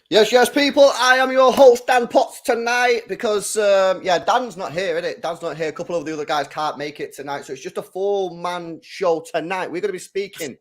Yes, people. I am your host, Dan Potts, tonight because, Dan's not here, isn't it? Dan's not here. A couple of the other guys can't make it tonight. So it's just a four-man show tonight. We're going to be speaking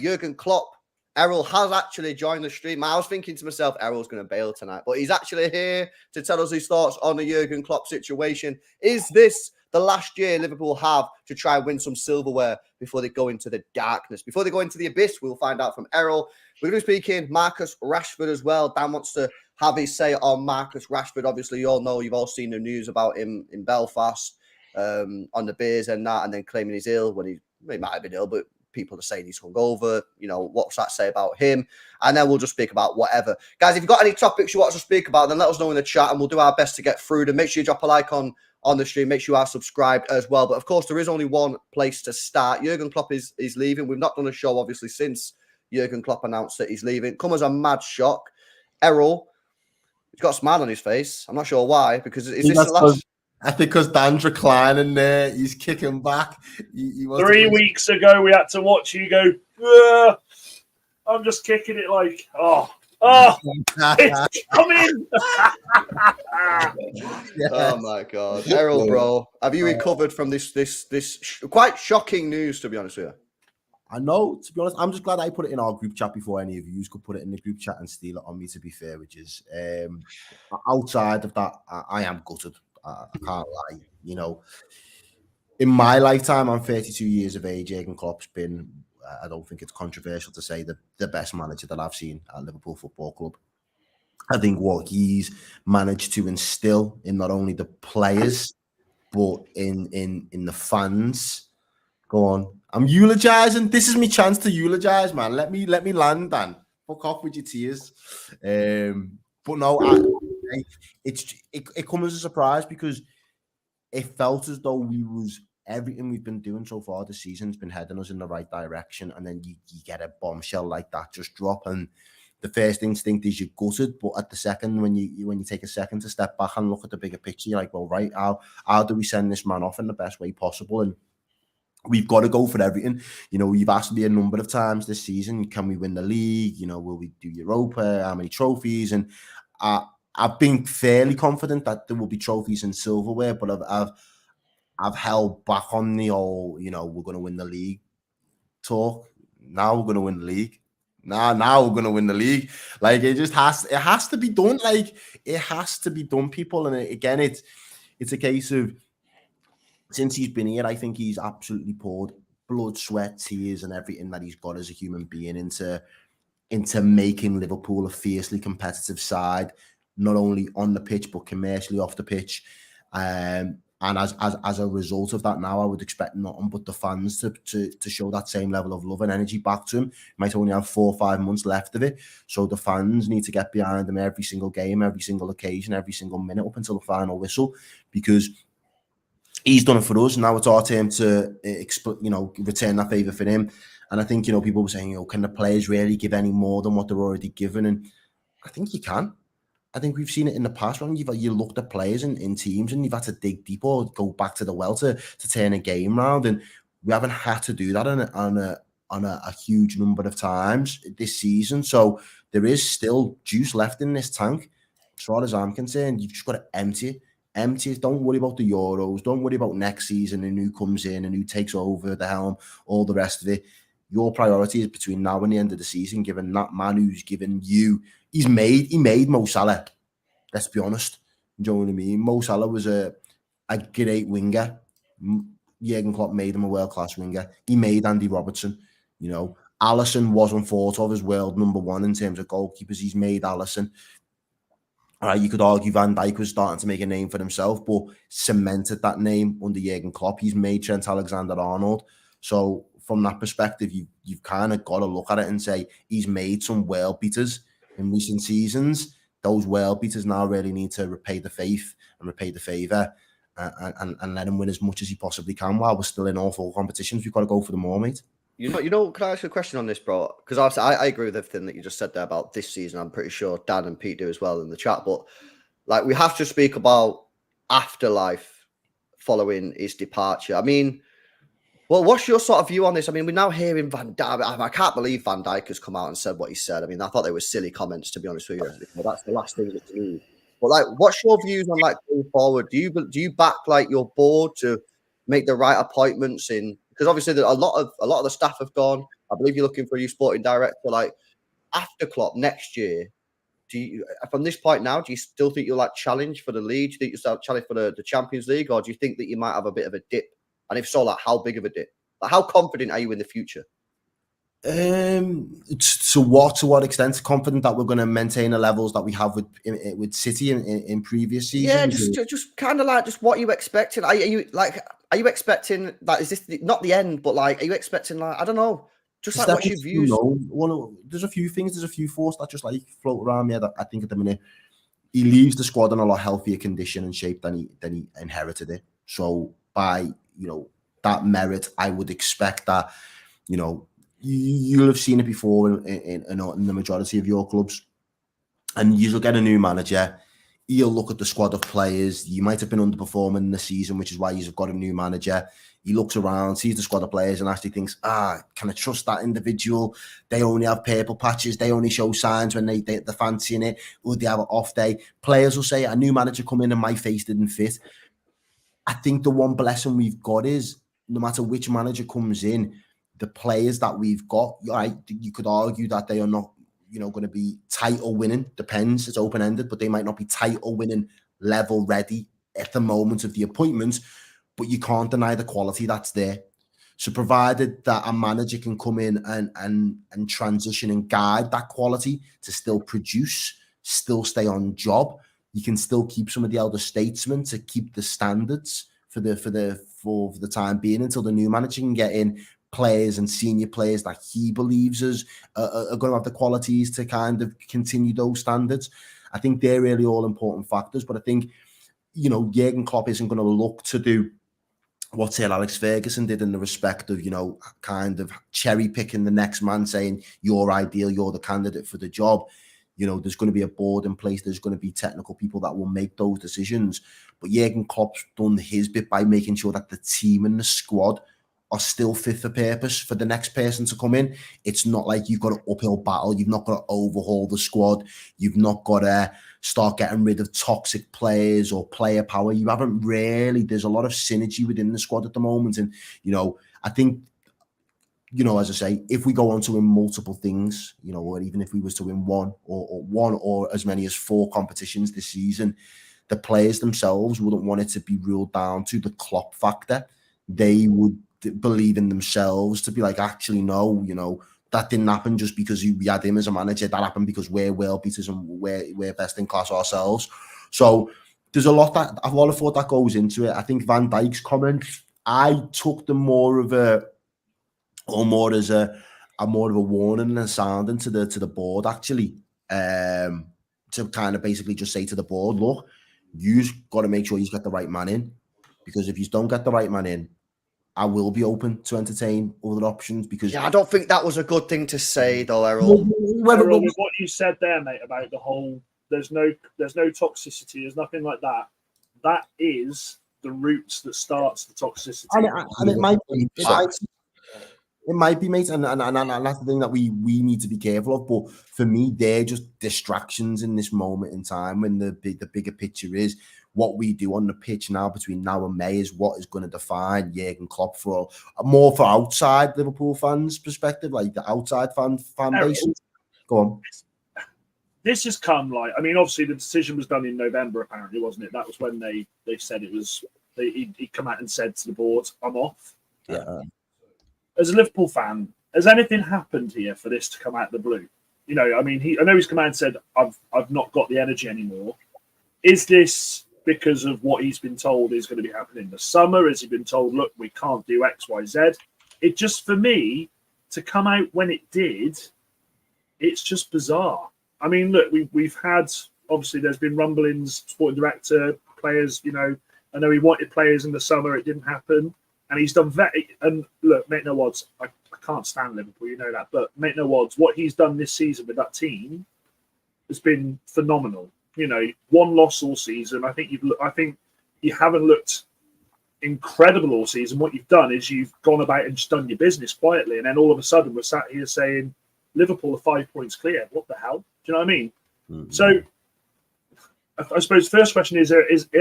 Jurgen Klopp. Errol has actually joined the stream. I was thinking to myself, Errol's going to bail tonight, but he's actually here to tell us his thoughts on the Jurgen Klopp situation. Is this the last year Liverpool have to try and win some silverware before they go into the darkness? Before they go into the abyss, we'll find out from Errol. We're going to be speaking Marcus Rashford as well. Dan wants to have his say on Marcus Rashford. Obviously, you all know, you've all seen the news about him in Belfast on the beers and that, and then claiming he's ill when he might have been ill, but people are saying he's hungover. You know, what's that say about him? And then we'll just speak about whatever. Guys, if you've got any topics you want us to speak about, then let us know in the chat and we'll do our best to get through them. Make sure you drop a like on the stream. Make sure you are subscribed as well. But of course, there is only one place to start. Jurgen Klopp is leaving. We've not done a show, obviously, since Jurgen Klopp announced that he's leaving. Come as a mad shock. Errol, he's got a smile on his face. I'm not sure why, because is this the last... I think because Dan's reclining there, he's kicking back. He 3 weeks ago, we had to watch you go, I'm just kicking it like, it's coming. Yes. Oh, my God. Errol, bro, have you recovered from this quite shocking news, to be honest with you? I know, to be honest, I'm just glad I put it in our group chat before any of you could put it in the group chat and steal it on me, to be fair, which is outside of that, I am gutted. I can't lie. You know, in my lifetime, I'm 32 years of age. Jurgen Klopp's been, I don't think it's controversial to say, the best manager that I've seen at Liverpool Football Club. I think what he's managed to instill in not only the players, but in the fans. Go on. I'm eulogizing. This is my chance to eulogize, man. Let me land, Dan. Fuck off with your tears. But no, it comes as a surprise because it felt as though everything we've been doing so far this season has been heading us in the right direction, and then you get a bombshell like that just drop, and the first instinct is you're gutted, but at the second, when you take a second to step back and look at the bigger picture, you're like, well, right, how do we send this man off in the best way possible? And we've got to go for everything. You know, you've asked me a number of times this season, can we win the league? You know, will we do Europa? How many trophies? And I've been fairly confident that there will be trophies and silverware, but I've held back on the whole, you know, we're going to win the league talk. Now we're going to win the league. Now we're going to win the league. Like, it has to be done. Like, it has to be done, people. And again, it's a case of, since he's been here, I think he's absolutely poured blood, sweat, tears, and everything that he's got as a human being into making Liverpool a fiercely competitive side, not only on the pitch but commercially off the pitch. And as a result of that, now I would expect nothing but the fans to show that same level of love and energy back to him. He might only have 4 or 5 months left of it, so the fans need to get behind him every single game, every single occasion, every single minute up until the final whistle, because he's done it for us. Now it's our turn to, return that favour for him. And I think, people were saying, can the players really give any more than what they're already given? And I think you can. I think we've seen it in the past when you looked at players in teams and you've had to dig deep or go back to the well to turn a game round. And we haven't had to do that on a huge number of times this season. So there is still juice left in this tank. As far as I'm concerned, you've just got to empty it. Don't worry about the Euros. Don't worry about next season and who comes in and who takes over the helm, all the rest of it. Your priority is between now and the end of the season, given that man who's given you, he made Mo Salah. Let's be honest. Do you know what I mean? Mo Salah was a great winger. Jurgen Klopp made him a world-class winger. He made Andy Robertson. Alisson wasn't thought of as world number one in terms of goalkeepers. He's made Alisson. You could argue Van Dijk was starting to make a name for himself, but cemented that name under Jurgen Klopp. He's made Trent Alexander-Arnold. So from that perspective, you've kind of got to look at it and say he's made some world beaters in recent seasons. Those world beaters now really need to repay the faith and repay the favour and let him win as much as he possibly can while we're still in awful competitions. We've got to go for them all, mate. Can I ask you a question on this, bro? Because I agree with everything that you just said there about this season. I'm pretty sure Dan and Pete do as well in the chat. But like, we have to speak about afterlife following his departure. I mean, Well, what's your sort of view on this? I mean, we're now hearing Van Dijk. I can't believe Van Dijk has come out and said what he said. I mean, I thought they were silly comments, to be honest with you. That's the last thing that you need. But like, what's your views on like going forward? Do you back like your board to make the right appointments in? Because obviously, a lot of the staff have gone. I believe you're looking for a new sporting director. Like after Klopp next year, do you from this point now? Do you still think you'll like challenge for the league? Do you think you'll start challenge for the Champions League, or do you think that you might have a bit of a dip? And if so, like how big of a dip? Like how confident are you in the future? To what extent confident that we're going to maintain the levels that we have with City in previous seasons? Yeah, just kind of like just what you expecting. Are you expecting that? Is this not the end? But like, are you expecting like I don't know? Just like what's your views? There's a few things. There's a few thoughts that just like float around me that I think at the minute he leaves the squad in a lot healthier condition and shape than he inherited it. So by that merit, I would expect that you'll have seen it before in the majority of your clubs, and you'll get a new manager. He'll look at the squad of players. You might have been underperforming in the season, which is why you've got a new manager. He looks around, sees the squad of players, and actually thinks, can I trust that individual? They only have purple patches. They only show signs when they're fancying it. Would they have an off day? Players will say, a new manager come in and my face didn't fit. I think the one blessing we've got is no matter which manager comes in, the players that we've got, right, you could argue that they are not, going to be title winning. Depends. It's open ended, but they might not be title winning level ready at the moment of the appointment. But you can't deny the quality that's there. So provided that a manager can come in and transition and guide that quality to still produce, still stay on job, you can still keep some of the elder statesmen to keep the standards for the time being until the new manager can get in players and senior players that he believes are going to have the qualities to kind of continue those standards. I think they're really all important factors. But I think, Jurgen Klopp isn't going to look to do what Sir Alex Ferguson did in the respect of, kind of cherry picking the next man, saying you're ideal, you're the candidate for the job. There's going to be a board in place. There's going to be technical people that will make those decisions. But Jurgen Klopp's done his bit by making sure that the team and the squad are still fit for purpose for the next person to come in. It's not like you've got an uphill battle. You've not got to overhaul the squad. You've not got to start getting rid of toxic players or player power. You haven't really. There's a lot of synergy within the squad at the moment. And, I think, as I say, if we go on to win multiple things, or even if we was to win one or as many as 4 competitions this season, the players themselves wouldn't want it to be ruled down to the Klopp factor. They would believe in themselves to be like, actually, no, that didn't happen just because we had him as a manager. That happened because we're world beaters and we're best in class ourselves. So there's a lot of thought that goes into it. I think Van Dijk's comments, I took them more as a warning and a sounding to the board, actually, to kind of basically just say to the board, look, you've got to make sure you've got the right man in, because if you don't get the right man in, I will be open to entertain other options. Because I don't think that was a good thing to say, though, Errol. Errol, with what you said there, mate, about the whole there's no toxicity, there's nothing like that. That is the roots that starts the toxicity. And it might be, mate, and that's the thing that we need to be careful of. But for me, they're just distractions in this moment in time, when the bigger picture is what we do on the pitch now between now and May is what is going to define Jurgen Klopp for outside Liverpool fans' perspective, like the outside fan base. Go on. This has come obviously the decision was done in November, apparently, wasn't it? That was when they said it was. He'd come out and said to the board, "I'm off." Yeah. As a Liverpool fan, has anything happened here for this to come out of the blue? I know he's come out and said, "I've not got the energy anymore." Is this because of what he's been told is going to be happening in the summer? Has he been told, look, we can't do X, Y, Z? It just, for me, to come out when it did, it's just bizarre. Look, we've had, obviously, there's been rumblings, sporting director, players, I know he wanted players in the summer, it didn't happen. And he's done and look, make no odds, I can't stand Liverpool, you know that, but make no odds, what he's done this season with that team has been phenomenal. 1 loss all season. I think you haven't looked incredible all season. What you've done is you've gone about and just done your business quietly, and then all of a sudden we're sat here saying Liverpool are 5 points clear. What the hell? Do you know what I mean? Mm-hmm. So I suppose the first question is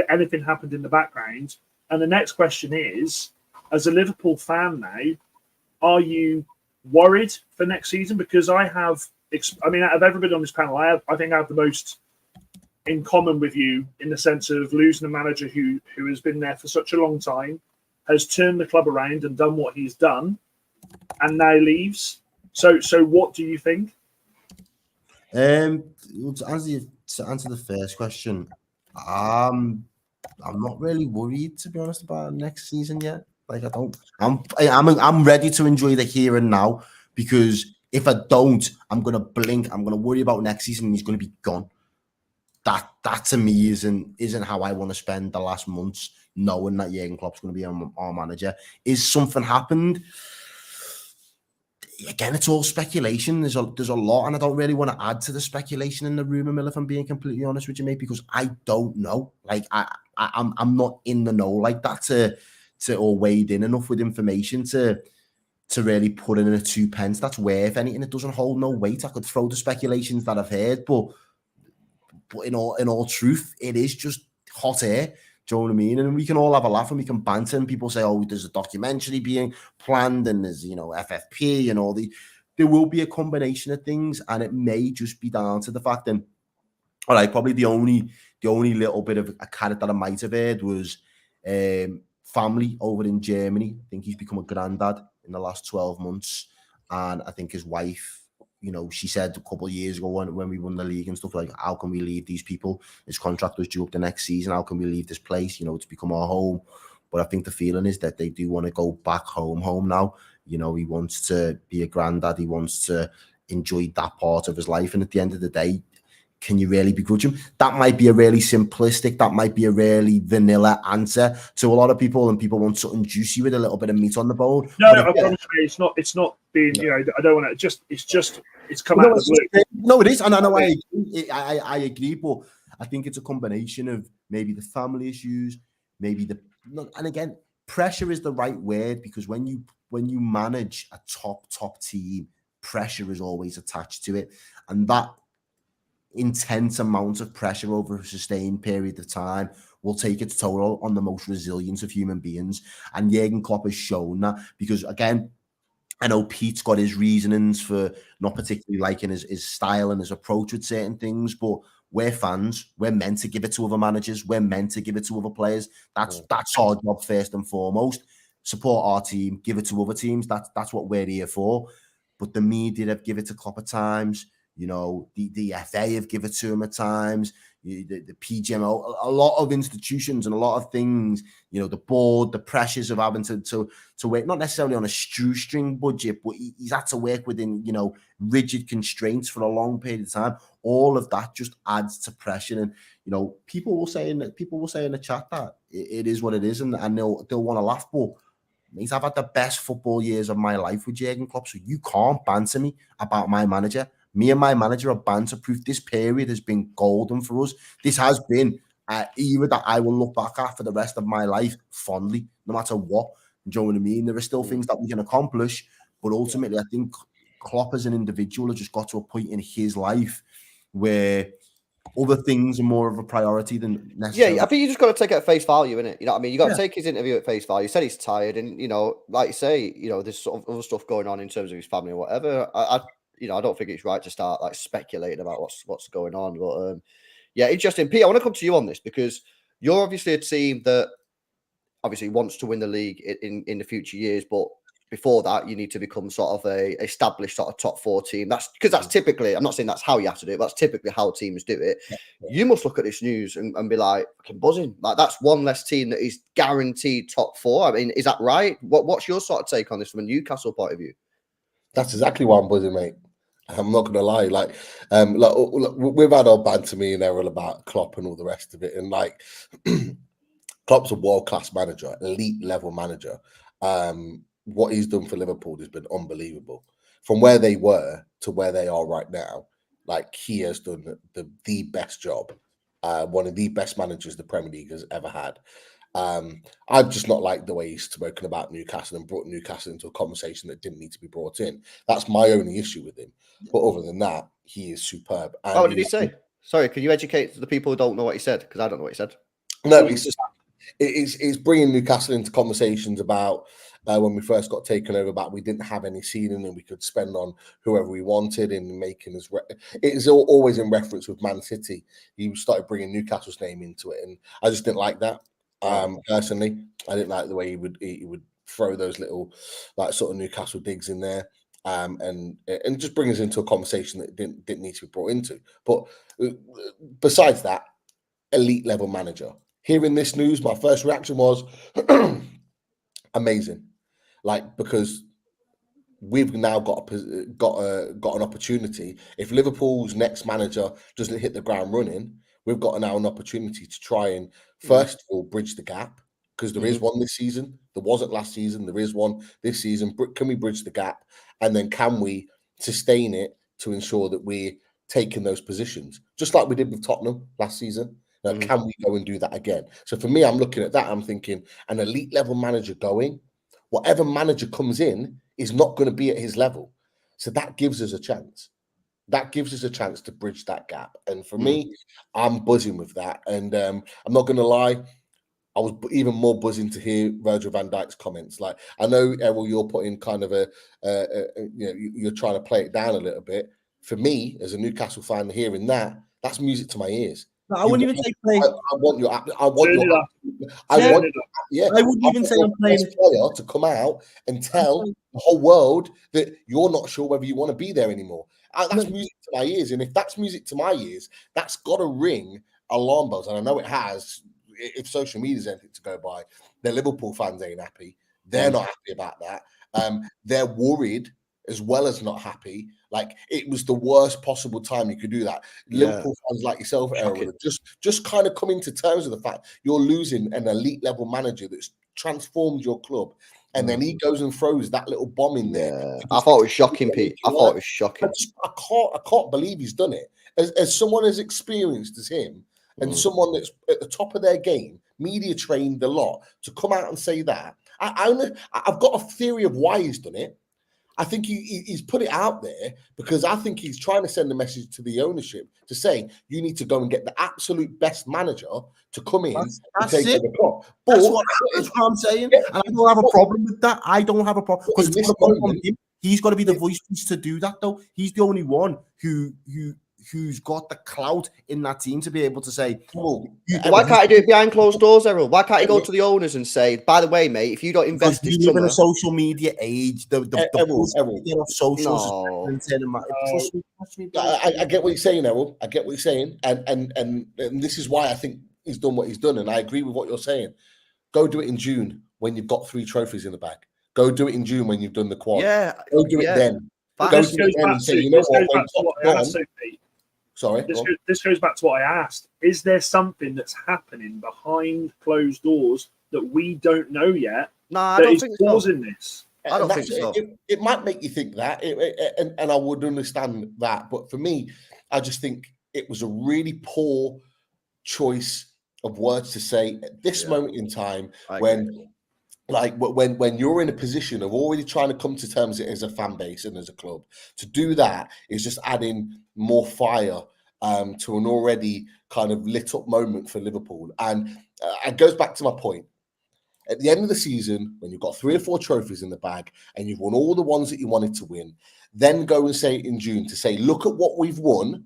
anything happened in the background? And the next question is, as a Liverpool fan now, are you worried for next season? Because out of everybody on this panel, I think I have the most in common with you in the sense of losing a manager who has been there for such a long time, has turned the club around and done what he's done, and now leaves. So what do you think? To answer the first question, I'm not really worried, to be honest, about next season yet. Like I'm ready to enjoy the here and now, because if I don't, I'm gonna blink. I'm gonna worry about next season, and he's gonna be gone. That to me isn't how I want to spend the last months, knowing that Jurgen Klopp's gonna be our manager. Is something happened? Again, it's all speculation. There's a lot, and I don't really want to add to the speculation in the rumor mill, if I'm being completely honest with you, mate, because I don't know. Like I'm not in the know like that or wade in enough with information to really put in a 2 pence. That's where, if anything, it doesn't hold no weight. I could throw the speculations that I've heard, but in all truth, it is just hot air. Do you know what I mean? And we can all have a laugh and we can banter, and people say, oh, there's a documentary being planned, and there's, FFP and all the. There will be a combination of things, and it may just be down to the fact that, all right, probably the only little bit of a carrot that I might have heard was family over in Germany. I think he's become a granddad in the last 12 months. And I think his wife, she said a couple of years ago when we won the league and stuff, like, how can we leave these people? His contract was due up the next season. How can we leave this place, it's become our home? But I think the feeling is that they do want to go back home now. He wants to be a granddad. He wants to enjoy that part of his life. And at the end of the day, can you really begrudge him? That might be a really simplistic, that might be a really vanilla answer to a lot of people, and people want something juicy with a little bit of meat on the bone. No, I promise you, it's not being, I don't want to, it's come out of the blue. No, it is, and I know I agree, but I think it's a combination of maybe the family issues, maybe and again, pressure is the right word, because when you manage a top team, pressure is always attached to it, and that intense amount of pressure over a sustained period of time will take its toll on the most resilient of human beings. And Jurgen Klopp has shown that, because, again, I know Pete's got his reasonings for not particularly liking his style and his approach with certain things, but we're fans. We're meant to give it to other managers. We're meant to give it to other players. That's our job first and foremost. Support our team, give it to other teams. That's what we're here for. But the media have given it to Klopp at times. The FA have given it to him at times, the PGMO, a lot of institutions and a lot of things, the board, the pressures of having to work, not necessarily on a shoestring budget, but he's had to work within, rigid constraints for a long period of time. All of that just adds to pressure. And, people will say in the chat that it is what it is, and they'll want to laugh, but mate, I've had the best football years of my life with Jurgen Klopp, so you can't banter me about my manager. Me and my manager are banter-proof. This period has been golden for us. This has been an era that I will look back at for the rest of my life fondly, no matter what. Do you know what I mean? There are still things that we can accomplish, but ultimately, I think Klopp as an individual has just got to a point in his life where other things are more of a priority than necessarily. Yeah, I think you just got to take it at face value, innit? You know what I mean? You got to take his interview at face value. He said he's tired, and like you say, there's sort of other stuff going on in terms of his family or whatever. I don't think it's right to start like speculating about what's going on. But yeah, interesting. Pete, I want to come to you on this, because you're obviously a team that obviously wants to win the league in the future years, but before that, you need to become sort of a established sort of top 4 team. That's typically, I'm not saying that's how you have to do it, but that's typically how teams do it. Yeah. You must look at this news and be like, fucking buzzing. Like, that's one less team that is guaranteed top 4. I mean, is that right? What's your sort of take on this from a Newcastle point of view? That's exactly why I'm buzzing, mate. I'm not gonna lie. Like, we've had our banter, me and Errol, about Klopp and all the rest of it, and like, Klopp's a world-class manager, elite level manager. What he's done for Liverpool has been unbelievable. From where they were to where they are right now, like, he has done the best job. One of the best managers the Premier League has ever had. I've just not liked the way he's spoken about Newcastle and brought Newcastle into a conversation that didn't need to be brought in. That's my only issue with him. But other than that, he is superb. And what did he say? Sorry, can you educate the people who don't know what he said? Because I don't know what he said. No, it's just it's bringing Newcastle into conversations about when we first got taken over, about we didn't have any ceiling and we could spend on whoever we wanted in making us. It is always in reference with Man City. He started bringing Newcastle's name into it, and I just didn't like that. Personally, I didn't like the way he would throw those little like sort of Newcastle digs in there. And just bring us into a conversation that didn't need to be brought into. But besides that, elite level manager. Hearing this news, my first reaction was amazing, like, because we've now got an opportunity. If Liverpool's next manager doesn't hit the ground running, we've got now an opportunity to try and first of all bridge the gap, because there is one this season. There wasn't last season. There is one this season. Can we bridge the gap, and then can we sustain it to ensure that we're taking those positions, just like we did with Tottenham last season? Can we go and do that again? So for me, I'm looking at that. I'm thinking an elite level manager going, whatever manager comes in is not going to be at his level. So that gives us a chance. That gives us a chance to bridge that gap. And for me, I'm buzzing with that. And I'm not going to lie, I was even more buzzing to hear Virgil van Dijk's comments. Like, I know, Errol, you're putting kind of you're trying to play it down a little bit. For me, as a Newcastle fan, hearing that's music to my ears. No, I wouldn't even say play. I want your. Yeah. I wouldn't even say I'm playing player to come out and tell the whole world that you're not sure whether you want to be there anymore. That's music to my ears, and if that's music to my ears, that's got to ring alarm bells. And I know it has. If social media is anything to go by, the Liverpool fans ain't happy. They're not happy about that. They're worried as well as not happy. Like, it was the worst possible time you could do that. Liverpool fans like yourself, Errol, just kind of coming to terms with the fact you're losing an elite level manager that's transformed your club, and then he goes and throws that little bomb in there. I thought it was shocking, Pete. I thought it was shocking. I can't believe he's done it. As someone as experienced as him, and someone that's at the top of their game, media trained a lot, to come out and say that. I've got a theory of why he's done it. I think he's put it out there because I think he's trying to send a message to the ownership to say, you need to go and get the absolute best manager to come in and take over the club. That's what I'm saying. And I don't have a problem with that. I don't have a problem. Because he's got to be the voice to do that, though. He's the only one who's got the clout in that team to be able to say, why can't he do it behind closed doors, Errol? Why can't he go to the owners and say, by the way, mate, if you don't invest this live in summer... a social media age, the of social I get what you're saying, Errol. I get what you're saying. And this is why I think he's done what he's done. And I agree with what you're saying. Go do it in June when you've got 3 trophies in the bag. Go do it in June when you've done the quad. Yeah. Go do it then. This goes back to what I asked, Pete. Sorry. This goes back to what I asked. Is there something that's happening behind closed doors that we don't know yet? No, I don't think causing this? I don't think so. It might make you think that, and I would understand that. But for me, I just think it was a really poor choice of words to say at this moment in time when you're in a position of already trying to come to terms as a fan base and as a club. To do that is just adding more fire to an already kind of lit up moment for Liverpool. And it goes back to my point. At the end of the season, when you've got 3 or 4 trophies in the bag and you've won all the ones that you wanted to win, then go and say it in June to say, look at what we've won.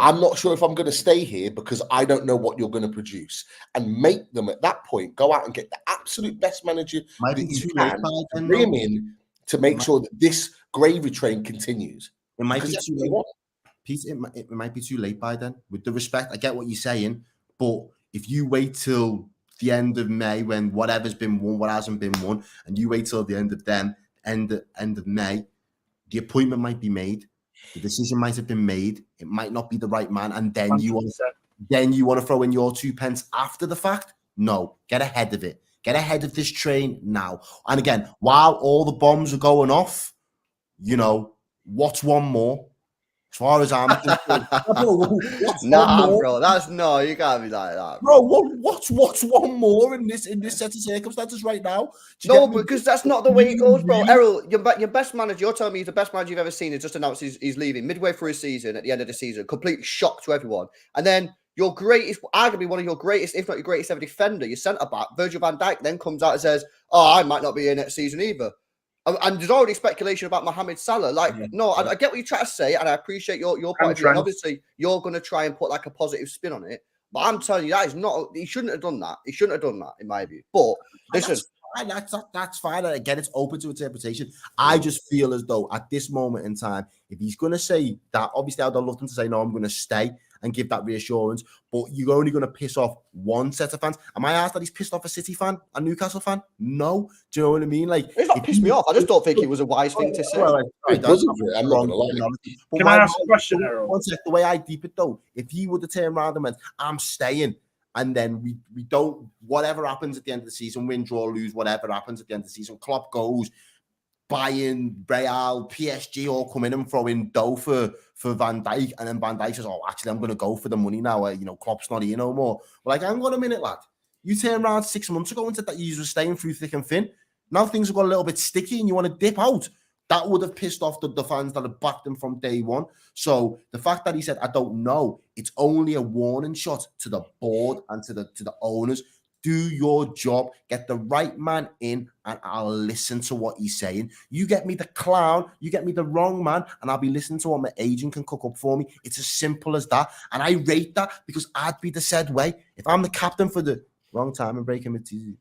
I'm not sure if I'm going to stay here because I don't know what you're going to produce, and make them at that point go out and get the absolute best manager that you can, bring him in to make sure that this gravy train continues. It might be too late. Pete, it might be too late by then. With the respect, I get what you're saying, but if you wait till the end of May when whatever's been won, what hasn't been won, and you wait till the end of May, the appointment might be made. The decision might have been made. It might not be the right man, and then 100%. you want to throw in your 2 pence after the fact. No, get ahead of it. Get ahead of this train now. And again, while all the bombs are going off, what's one more? As far as I'm concerned. Nah, bro, that's no, you can't be like that, bro. What's one more in this set of circumstances right now? No, because that's not the way it goes, bro. Errol, your best manager, you're telling me he's the best manager you've ever seen, has just announced he's leaving midway through his season, at the end of the season, complete shock to everyone. And then your greatest, arguably one of your greatest, if not your greatest ever defender, your centre back, Virgil van Dijk, then comes out and says, "Oh, I might not be here next season either." And there's already speculation about Mohamed Salah. Like, no, I get what you're trying to say, and I appreciate your point of view. And obviously, you're going to try and put like a positive spin on it. But I'm telling you, that is not. He shouldn't have done that. He shouldn't have done that, in my view. But listen, that's fine. Again, it's open to interpretation. I just feel as though at this moment in time, if he's going to say that, obviously, I'd love him to say, "No, I'm going to stay," and give that reassurance. But you're only going to piss off one set of fans. Am I asked that he's pissed off a City fan, a Newcastle fan? No. Do you know what I mean? Like, it's not pissed me off. I just don't think it was a wise thing to say. I'm not going to lie. Can I ask a question, Errol? One sec, the way I deep it though, if he would have turned around and went, "I'm staying," and then we don't, whatever happens at the end of the season, win, draw, lose, whatever happens at the end of the season, Klopp goes, Bayern, Real, PSG all come in and throw in dough for Van Dijk, and then Van Dijk says, "Oh, actually, I'm going to go for the money now. Klopp's not here no more." But like, hang on a minute, lad. You turned around 6 months ago and said that you were staying through thick and thin. Now things have got a little bit sticky and you want to dip out. That would have pissed off the fans that had backed him from day one. So the fact that he said, "I don't know," it's only a warning shot to the board and to the owners. Do your job, get the right man in, and I'll listen to what he's saying. You get me the clown, you get me the wrong man, and I'll be listening to what my agent can cook up for me. It's as simple as that. And I rate that because I'd be the said way. If I'm the captain for the wrong time and breaking it to you,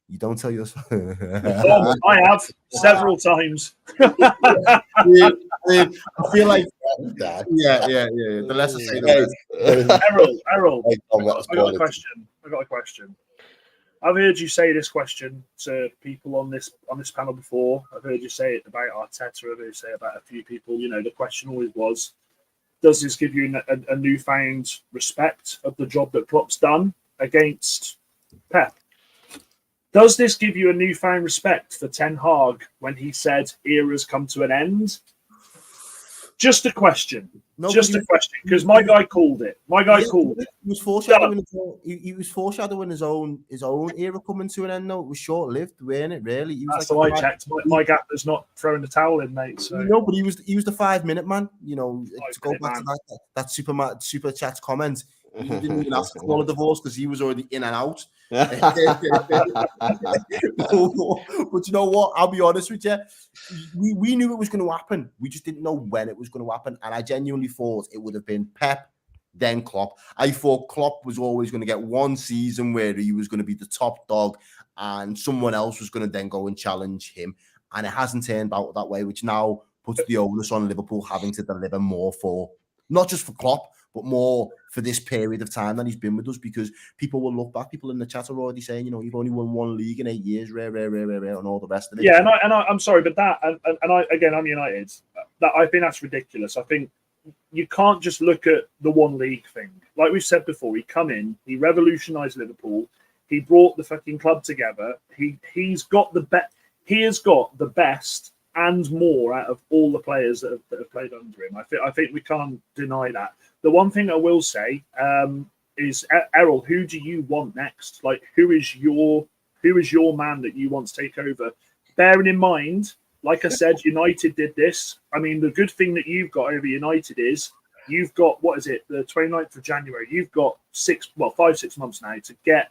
you don't tell your I have several times. I feel like yeah. The less I say, the Errol, I got a question. I've heard you say this question to people on this panel before. I've heard you say it about Arteta. I've heard you say it about a few people. The question always was, does this give you a newfound respect of the job that Klopp's done against Pep? Does this give you a newfound respect for Ten Hag when he said era's come to an end? Just a question. Because my guy called it. He was foreshadowing. He was foreshadowing his own era coming to an end. No, it was short lived, weren't it? Really. That's how I checked. My gaffer's not throwing the towel in, mate. So. But he was the 5 minute man. To go back to that super chat comment. He didn't even ask for a divorce because he was already in and out. But you know what? I'll be honest with you. We knew it was going to happen. We just didn't know when it was going to happen. And I genuinely thought it would have been Pep, then Klopp. I thought Klopp was always going to get one season where he was going to be the top dog and someone else was going to then go and challenge him. And it hasn't turned out that way, which now puts the onus on Liverpool having to deliver more for, not just for Klopp, but more for this period of time that he's been with us, because people will look back. People in the chat are already saying, you've only won one league in 8 years, rare, and all the rest of it. Yeah, I'm sorry, but that, and I'm United. I think that's ridiculous. I think you can't just look at the one league thing. Like we've said before, he come in, he revolutionised Liverpool, he brought the fucking club together. He's got the best. He has got the best and more out of all the players that have played under him. I think we can't deny that. The one thing I will say is, Errol, who do you want next? Like, who is your man that you want to take over? Bearing in mind, like I said, United did this. I mean, the good thing that you've got over United is you've got, what is it, the 29th of January. You've got 5-6 months now to get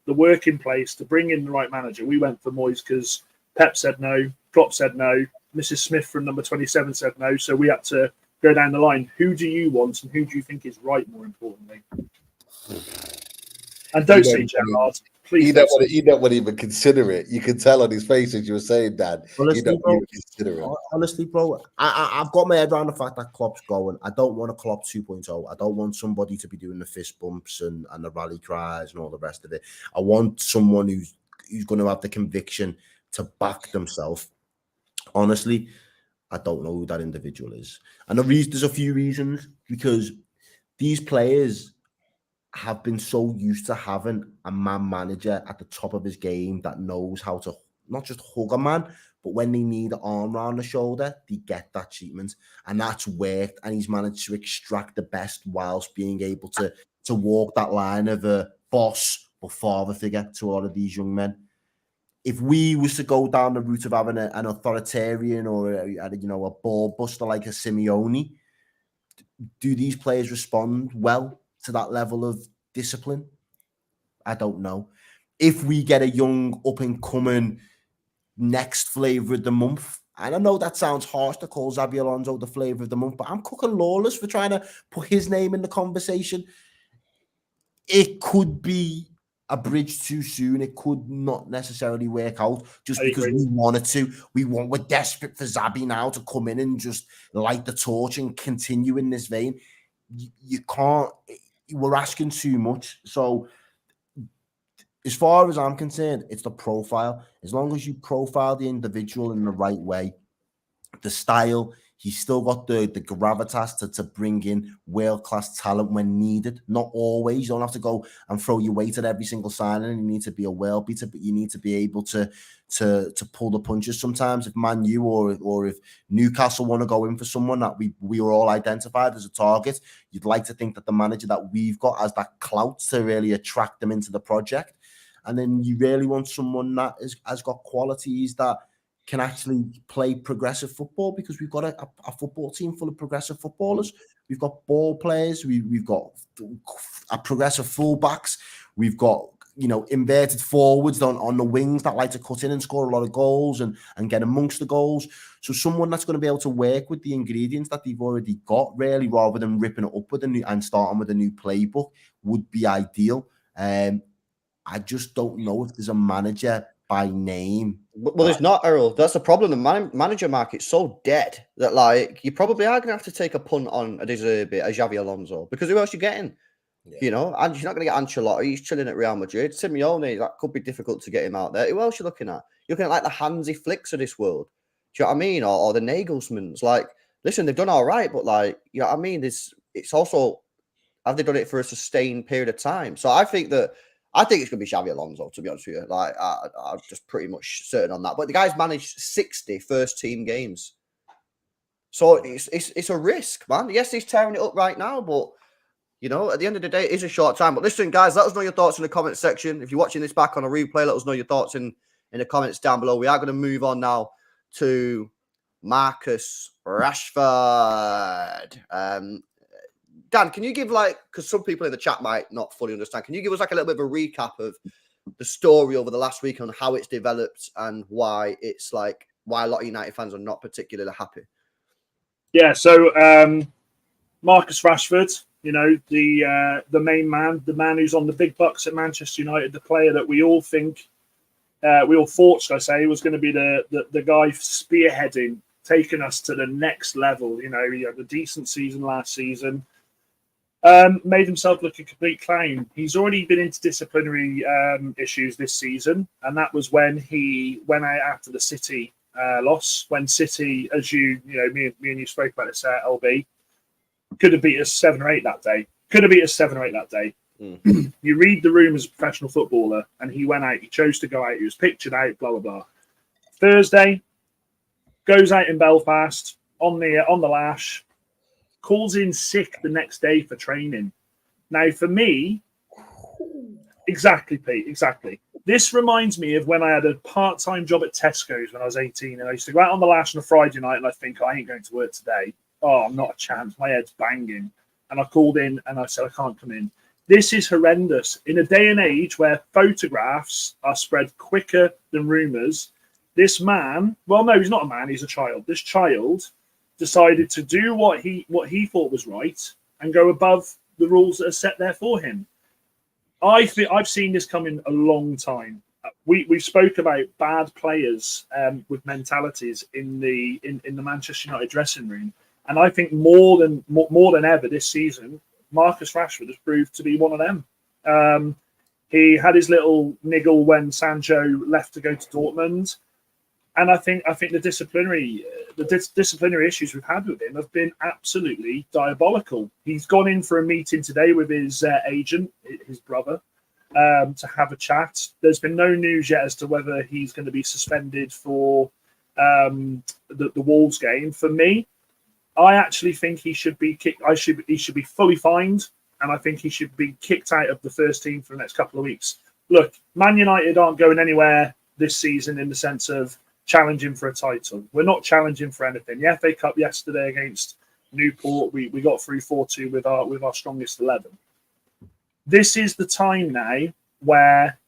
the work in place to bring in the right manager. We went for Moyes because Pep said no, Klopp said no, Mrs. Smith from number 27 said no, so we had to go down the line. Who do you want and who do you think is right, more importantly? And don't say Gerrard, please. He don't want to even consider it. You can tell on his face as you were saying, Dad. Honestly, bro, consider it. Honestly, bro, I've got my head around the fact that Klopp's going. I don't want a Klopp 2.0. I don't want somebody to be doing the fist bumps and the rally cries and all the rest of it. I want someone who's going to have the conviction to back themselves. Honestly, I don't know who that individual is. And there's a few reasons, because these players have been so used to having a man manager at the top of his game that knows how to not just hug a man, But when they need an arm around the shoulder, they get that treatment. And that's worked. And he's managed to extract the best whilst being able to walk that line of a boss or father figure to all of these young men. If we was to go down the route of having an authoritarian or a ball buster like a Simeone, do these players respond well to that level of discipline? I don't know. If we get a young up-and-coming next flavour of the month, and I know that sounds harsh to call Xabi Alonso the flavour of the month, but I'm cooking Lawless for trying to put his name in the conversation. It could be a bridge too soon. It could not necessarily work out just because we wanted to. We're desperate for Xabi now to come in and just light the torch and continue in this vein. You can't. We're asking too much. So, as far as I'm concerned, it's the profile. As long as you profile the individual in the right way, the style, he's still got the gravitas to bring in world-class talent when needed. Not always. You don't have to go and throw your weight at every single signing. You need to be a world beater, but you need to be able to pull the punches sometimes. If Man U or if Newcastle want to go in for someone that we were all identified as a target, you'd like to think that the manager that we've got has that clout to really attract them into the project. And then you really want someone that has got qualities that can actually play progressive football, because we've got a football team full of progressive footballers. We've got ball players. We've got a progressive fullbacks. We've got, inverted forwards on the wings that like to cut in and score a lot of goals and get amongst the goals. So someone that's going to be able to work with the ingredients that they've already got, really, rather than ripping it up with and starting with a new playbook, would be ideal. I just don't know if there's a manager by name. Well, there's not, Errol. That's the problem. The manager market's so dead that, you probably are going to have to take a punt on a Xabi Alonso, because who else you getting? Yeah. And you're not going to get Ancelotti. He's chilling at Real Madrid. Simeone, that could be difficult to get him out there. Who else you looking at? You're looking at the Hansi Flicks of this world. Do you know what I mean? Or the Nagelsmans. Listen, they've done all right, but you know what I mean? It's also, have they done it for a sustained period of time? So I think it's going to be Xabi Alonso, to be honest with you. I'm just pretty much certain on that. But the guy's managed 60 first-team games. So it's a risk, man. Yes, he's tearing it up right now, but, at the end of the day, it is a short time. But listen, guys, let us know your thoughts in the comment section. If you're watching this back on a replay, let us know your thoughts in the comments down below. We are going to move on now to Marcus Rashford. Dan, can you give because some people in the chat might not fully understand, can you give us a little bit of a recap of the story over the last week on how it's developed and why it's why a lot of United fans are not particularly happy? Yeah, so Marcus Rashford, the main man, the man who's on the big bucks at Manchester United, the player that we all thought, should I say, was going to be the guy spearheading, taking us to the next level. He had a decent season last season. Made himself look a complete clown. He's already been into disciplinary issues this season, and that was when he went out after the City loss. When City, as me and you spoke about this, LB, could have beat us 7 or 8 that day. You read the room as a professional footballer, and he went out. He chose to go out. He was pictured out. Blah blah blah. Thursday, goes out in Belfast on the lash. Calls in sick the next day for training. Now, for me, exactly, Pete, exactly. This reminds me of when I had a part-time job at Tesco's when I was 18, and I used to go out on the lash on a Friday night, and I think, I ain't going to work today. Oh, not a chance. My head's banging. And I called in, and I said, I can't come in. This is horrendous. In a day and age where photographs are spread quicker than rumours, this man, well, no, he's not a man, he's a child. This child decided to do what he thought was right and go above the rules that are set there for him. I think I've seen this coming a long time. We spoke about bad players with mentalities in the Manchester United dressing room, and I think more than ever this season, Marcus Rashford has proved to be one of them. He had his little niggle when Sancho left to go to Dortmund. And I think the disciplinary issues we've had with him have been absolutely diabolical. He's gone in for a meeting today with his agent, his brother, to have a chat. There's been no news yet as to whether he's going to be suspended for the Wolves game. For me, I actually think he should be kicked. He should be fully fined, and I think he should be kicked out of the first team for the next couple of weeks. Look, Man United aren't going anywhere this season in the sense of challenging for a title. We're not challenging for anything. The FA Cup yesterday against Newport, we got through 4-2 with our strongest 11. This is the time now where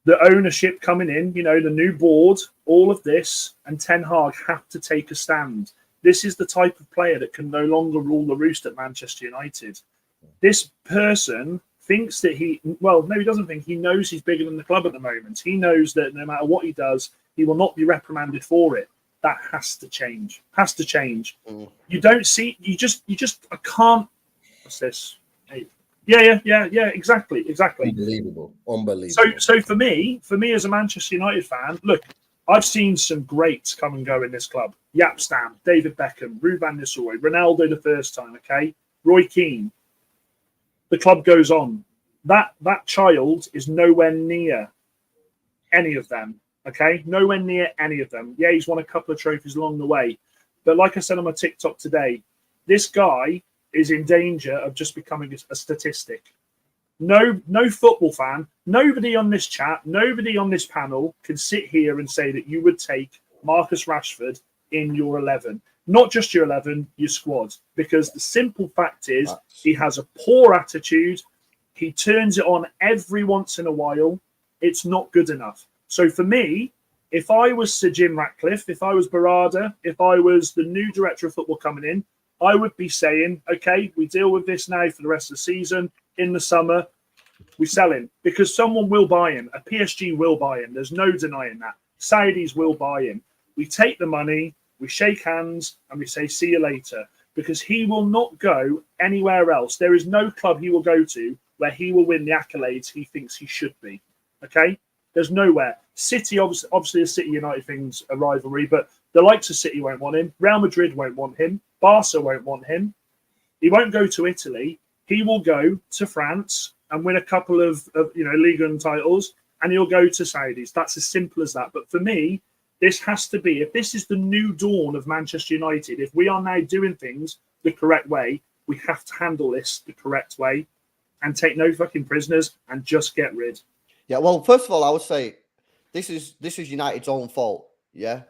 the ownership coming in, the new board, all of this, and Ten Hag have to take a stand. This is the type of player that can no longer rule the roost at Manchester United. This person thinks that he doesn't think. He knows he's bigger than the club at the moment. He knows that no matter what he does, he will not be reprimanded for it. That has to change. Has to change. You don't see. You just. I can't. What's this? Hey. Yeah. Exactly. Unbelievable. So for me as a Manchester United fan, look, I've seen some greats come and go in this club. Jaap Stam, David Beckham, Ruben Nistelrooy, Ronaldo the first time. Okay, Roy Keane. The club goes on. That child is nowhere near any of them. Okay, nowhere near any of them. Yeah, he's won a couple of trophies along the way, but like I said on my TikTok today, this guy is in danger of just becoming a statistic. No football fan, nobody on this chat, nobody on this panel can sit here and say that you would take Marcus Rashford in your 11. Not just your 11, your squad. Because the simple fact is he has a poor attitude. He turns it on every once in a while. It's not good enough. So for me, if I was Sir Jim Ratcliffe, if I was Barada, if I was the new director of football coming in, I would be saying, okay, we deal with this now for the rest of the season. In the summer, we sell him because someone will buy him. A PSG will buy him. There's no denying that. Saudis will buy him. We take the money, we shake hands, and we say, see you later. Because he will not go anywhere else. There is no club he will go to where he will win the accolades he thinks he should be. Okay? There's nowhere. City, obviously the City United thing's a rivalry, but the likes of City won't want him. Real Madrid won't want him. Barca won't want him. He won't go to Italy. He will go to France and win a couple of Ligue 1 titles, and he'll go to Saudis. That's as simple as that. But for me, this has to be, if this is the new dawn of Manchester United, if we are now doing things the correct way, we have to handle this the correct way and take no fucking prisoners and just get rid. Yeah, well, first of all, I would say this is United's own fault. Yeah,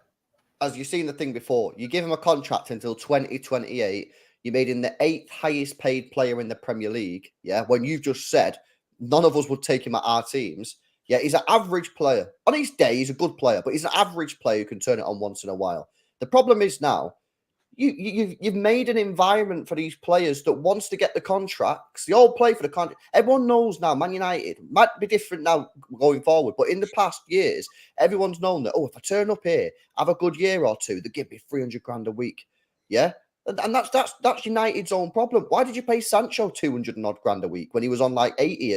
as you've seen the thing before, you give him a contract until 2028. You made him the 8th highest paid player in the Premier League. Yeah, when you've just said none of us would take him at our teams. Yeah, he's an average player. On his day, he's a good player, but he's an average player who can turn it on once in a while. The problem is now, you've made an environment for these players that wants to get the contracts. They all play for the contract. Everyone knows now, Man United might be different now going forward, but in the past years, everyone's known that, if I turn up here, have a good year or two, they give me 300 grand a week. Yeah? And that's United's own problem. Why did you pay Sancho 200 and odd grand a week when he was on like 80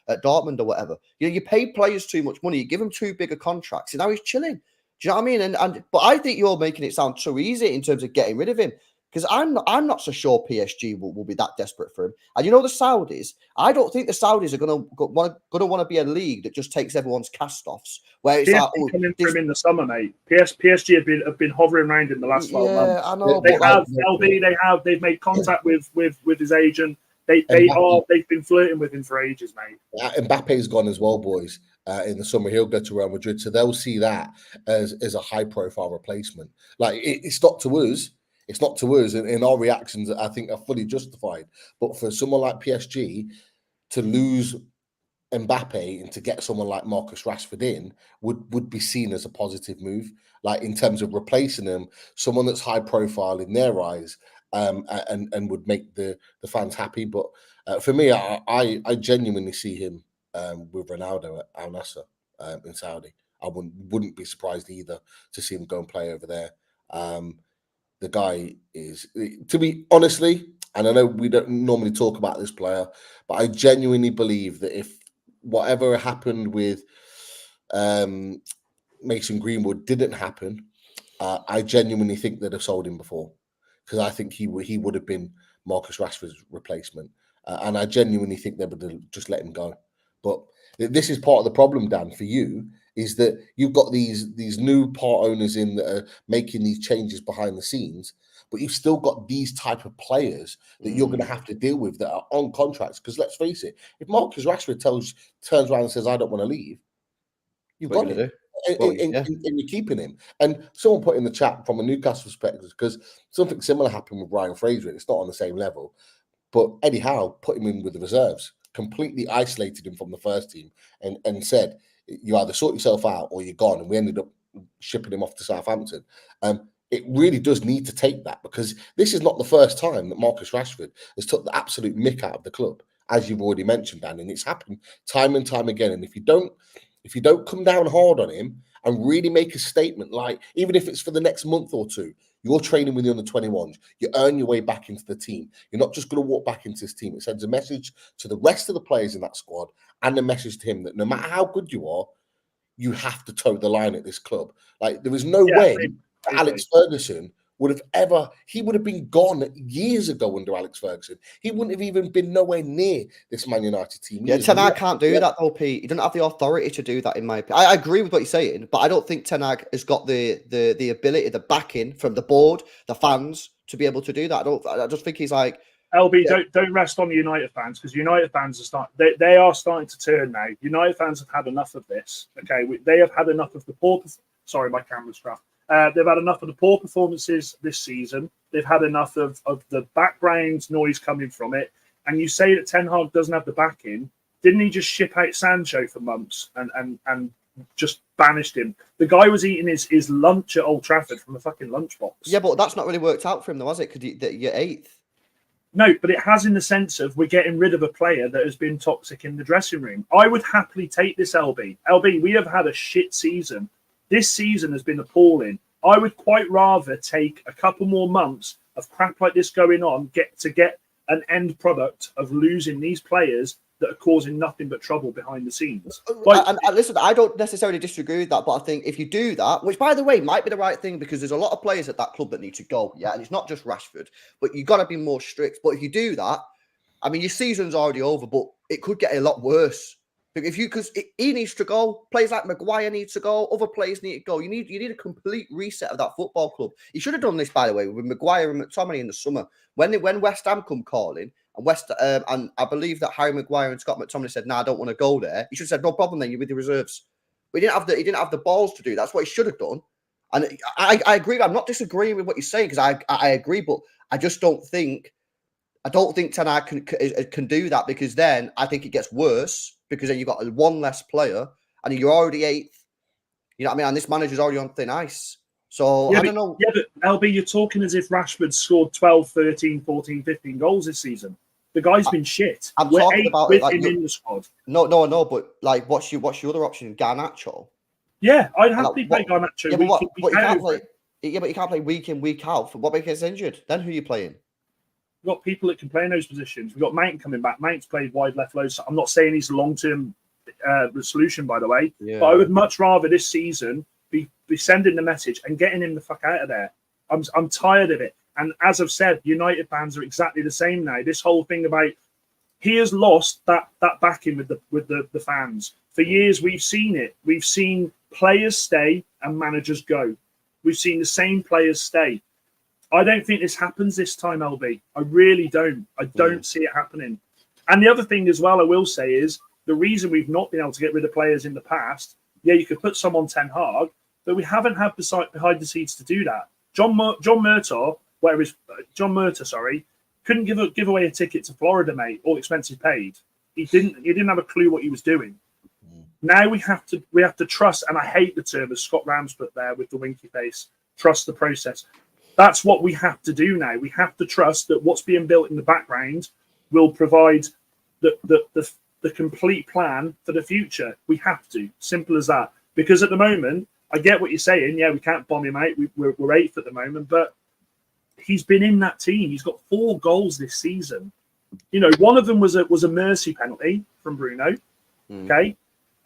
at Dortmund or whatever? You pay players too much money. You give them too big a contracts, and now he's chilling. Do you know what I mean? But I think you're making it sound too easy in terms of getting rid of him, because I'm not so sure PSG will be that desperate for him. And the Saudis, I don't think the Saudis are going to want to be a league that just takes everyone's cast-offs. Where it's PSG coming for him in the summer, mate. PSG have been hovering around in the last 12 months. Yeah, I know. They've made contact with his agent. They've been flirting with him for ages, mate. Mbappe's gone as well, boys. In the summer, he'll go to Real Madrid, so they'll see that as a high-profile replacement. Like it's not to us. It's not to us, and our reactions, I think, are fully justified. But for someone like PSG to lose Mbappe and to get someone like Marcus Rashford in would be seen as a positive move. Like in terms of replacing him, someone that's high-profile in their eyes, and would make the fans happy. But for me, I genuinely see him with Ronaldo at Al Nassr in Saudi. I wouldn't be surprised either to see him go and play over there. The guy is, to be honestly, and I know we don't normally talk about this player, but I genuinely believe that if whatever happened with Mason Greenwood didn't happen, I genuinely think they'd have sold him before, because I think he would have been Marcus Rashford's replacement, and I genuinely think they would have just let him go. But this is part of the problem, Dan, for you, is that you've got these new part owners in that are making these changes behind the scenes, but you've still got these type of players that you're going to have to deal with that are on contracts. Because let's face it, if Marcus Rashford turns around and says, "I don't want to leave," you've What got are you him. gonna do? And you're keeping him. And someone put in the chat from a Newcastle perspective, because something similar happened with Ryan Fraser. It's not on the same level, but Eddie Howe put him in with the reserves, completely isolated him from the first team, and said, "You either sort yourself out or you're gone." And we ended up shipping him off to Southampton. It really does need to take that, because this is not the first time that Marcus Rashford has took the absolute mick out of the club, as you've already mentioned, Dan, and it's happened time and time again. And if you don't come down hard on him and really make a statement, like even if it's for the next month or two, you're training with the under-21s, you earn your way back into the team. You're not just going to walk back into this team. It sends a message to the rest of the players in that squad, and a message to him that no matter how good you are, you have to toe the line at this club. Like, there is no way that Alex Ferguson would have been gone years ago under Alex Ferguson. He wouldn't have even been nowhere near this Man United team. Yeah, Ten Hag can't do that though, Pete. He doesn't have the authority to do that, in my opinion. I agree with what you're saying, but I don't think Ten Hag has got the ability, the backing from the board, the fans, to be able to do that. I just think he's like, LB, don't rest on the United fans, because United fans are they are starting to turn now. United fans have had enough of this. Okay, they have had enough of the poor. Sorry, my camera's crap. They've had enough of the poor performances this season. They've had enough of the background noise coming from it. And you say that Ten Hag doesn't have the backing. Didn't he just ship out Sancho for months and just banished him? The guy was eating his lunch at Old Trafford from a fucking lunchbox. Yeah, but that's not really worked out for him, though, has it? Because you're eighth. No, but it has, in the sense of we're getting rid of a player that has been toxic in the dressing room. I would happily take this, LB. LB, we have had a shit season. This season has been appalling. I would quite rather take a couple more months of crap like this going on, get an end product of losing these players that are causing nothing but trouble behind the scenes. And listen, I don't necessarily disagree with that, but I think if you do that, which by the way might be the right thing, because there's a lot of players at that club that need to go, yeah, and it's not just Rashford, but you got to be more strict. But if you do that, I mean, your season's already over, but it could get a lot worse. Because he needs to go, players like Maguire need to go, other players need to go. You need a complete reset of that football club. He should have done this, by the way, with Maguire and McTominay in the summer when West Ham come calling, and I believe that Harry Maguire and Scott McTominay said, "No, I don't want to go there." He should have said, "No problem, then you're with the reserves." But he didn't have the balls to do. That's what he should have done. And I agree. I'm not disagreeing with what you're saying, because I agree, but I just don't think Ten Hag can do that, because then I think it gets worse, because then you've got one less player and you're already eighth. You know what I mean? And this manager's already on thin ice. So I don't know. Yeah, but LB, you're talking as if Rashford scored 12, 13, 14, 15 goals this season. The guy's been shit. I'm talking about with it, like, him in the squad. No, but like, what's your other option? Garnacho? Yeah, I'd happily play Garnacho. Yeah, but you can't play week in, week out. For what gets injured? Then who are you playing? We've got people that can play in those positions. We've got Mount coming back. Mount's played wide left low. So I'm not saying he's a long-term solution, by the way. Yeah. But I would much rather this season be sending the message and getting him the fuck out of there. I'm tired of it. And as I've said, United fans are exactly the same now. This whole thing about he has lost that backing with the fans. For years, we've seen it. We've seen players stay and managers go. We've seen the same players stay. I don't think this happens this time, LB. I really don't. I don't see it happening. And the other thing as well I will say is the reason we've not been able to get rid of players in the past, yeah, you could put some on Ten Hag, but we haven't had behind the scenes to do that. John Murtaugh, couldn't give away a ticket to Florida, mate, all expenses paid. He didn't have a clue what he was doing. Now we have to trust, and I hate the term, as Scott Rams put there with the winky face, trust the process. That's what we have to do now. We have to trust that what's being built in the background will provide the complete plan for the future. We have to. Simple as that. Because at the moment, I get what you're saying. Yeah, we can't bomb him out. We're eighth at the moment, but he's been in that team. He's got 4 goals this season. You know, one of them was a mercy penalty from Bruno. Okay,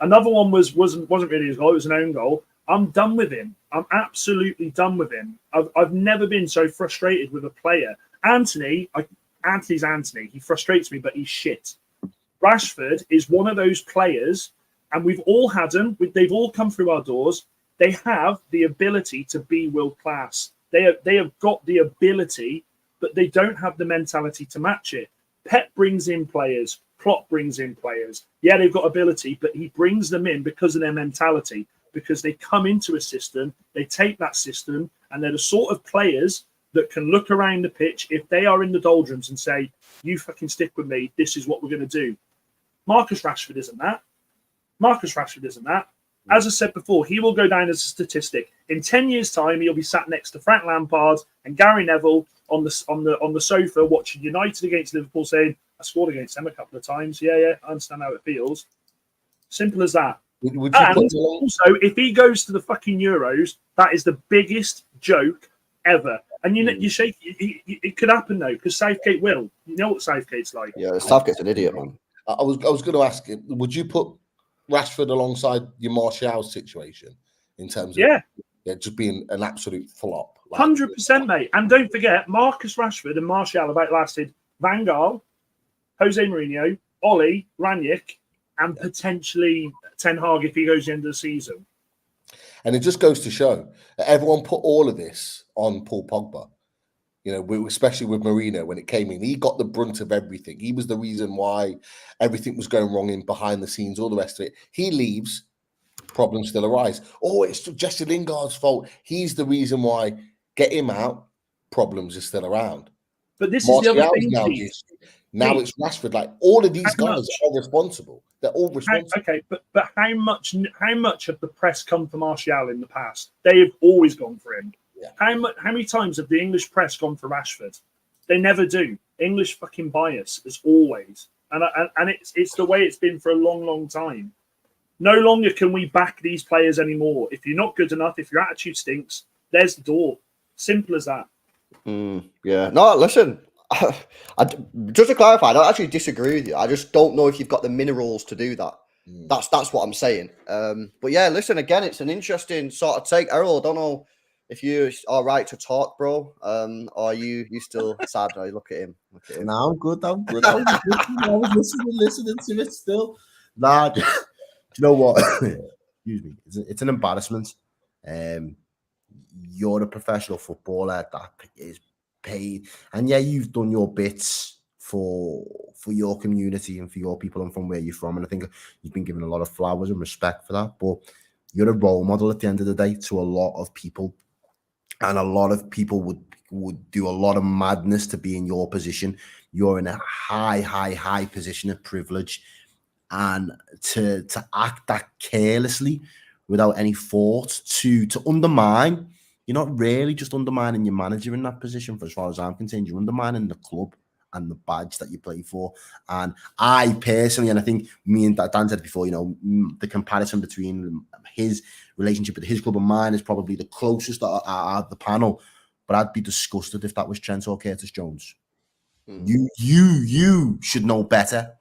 another one wasn't really his goal. It was an own goal. I'm done with him. I'm absolutely done with him. I've never been so frustrated with a player. Anthony's Anthony. He frustrates me, but he's shit. Rashford is one of those players and we've all had them. They've all come through our doors. They have the ability to be world class. They have got the ability, but they don't have the mentality to match it. Pep brings in players. Klopp brings in players. Yeah, they've got ability, but he brings them in because of their mentality, because they come into a system, they take that system, and they're the sort of players that can look around the pitch if they are in the doldrums and say, you fucking stick with me, this is what we're going to do. Marcus Rashford isn't that. Marcus Rashford isn't that. As I said before, he will go down as a statistic. In 10 years' time, he'll be sat next to Frank Lampard and Gary Neville on the sofa watching United against Liverpool, saying, "I scored against them a couple of times. Yeah, I understand how it feels." Simple as that. Would And also, if he goes to the fucking Euros, that is the biggest joke ever. And you shake. It could happen though, because Southgate will. You know what Southgate's like. Yeah, Southgate's an idiot, man. I was going to ask you, would you put Rashford alongside your Martial situation in terms of just being an absolute flop? 100%, mate. And don't forget, Marcus Rashford and Martial have outlasted Van Gaal, Jose Mourinho, Oli, Ranić, and potentially Ten Hag if he goes into the season. And it just goes to show that everyone put all of this on Paul Pogba. You know, especially with Mourinho when it came in, he got the brunt of everything. He was the reason why everything was going wrong in behind the scenes, all the rest of it. He leaves, problems still arise. Oh, it's Jesse Lingard's fault. He's the reason why. Get him out, problems are still around. But this is the other thing. Now it's Rashford. Like all of these guys are responsible. They're all responsible. Okay, but how much have the press come for Martial in the past? They have always gone for him. Yeah. How many times have the English press gone for Rashford? They never do. English fucking bias as always, and it's the way it's been for a long, long time. No longer can we back these players anymore. If you're not good enough, if your attitude stinks, there's the door. Simple as that. Yeah. No, listen. Just to clarify, I don't actually disagree with you. I just don't know if you've got the minerals to do that. That's what I'm saying. But yeah, listen, again, it's an interesting sort of take. Errol, I don't know if you're all right to talk, bro. Or you still sad? I look at him. No, I'm good. I was listening to it still. Nah, do you know what? Excuse me. It's an embarrassment. You're a professional footballer that is paid, and yeah, you've done your bits for your community and for your people and from where you're from, and I think you've been given a lot of flowers and respect for that. But you're a role model at the end of the day to a lot of people, and a lot of people would do a lot of madness to be in your position. You're in a high position of privilege, and to act that carelessly without any thought to undermine. You're not really just undermining your manager in that position, for as far as I'm concerned. You're undermining the club and the badge that you play for. And I personally, and I think me and Dan said before, you know, the comparison between his relationship with his club and mine is probably the closest out of the panel. But I'd be disgusted if that was Trent or Curtis Jones. You should know better.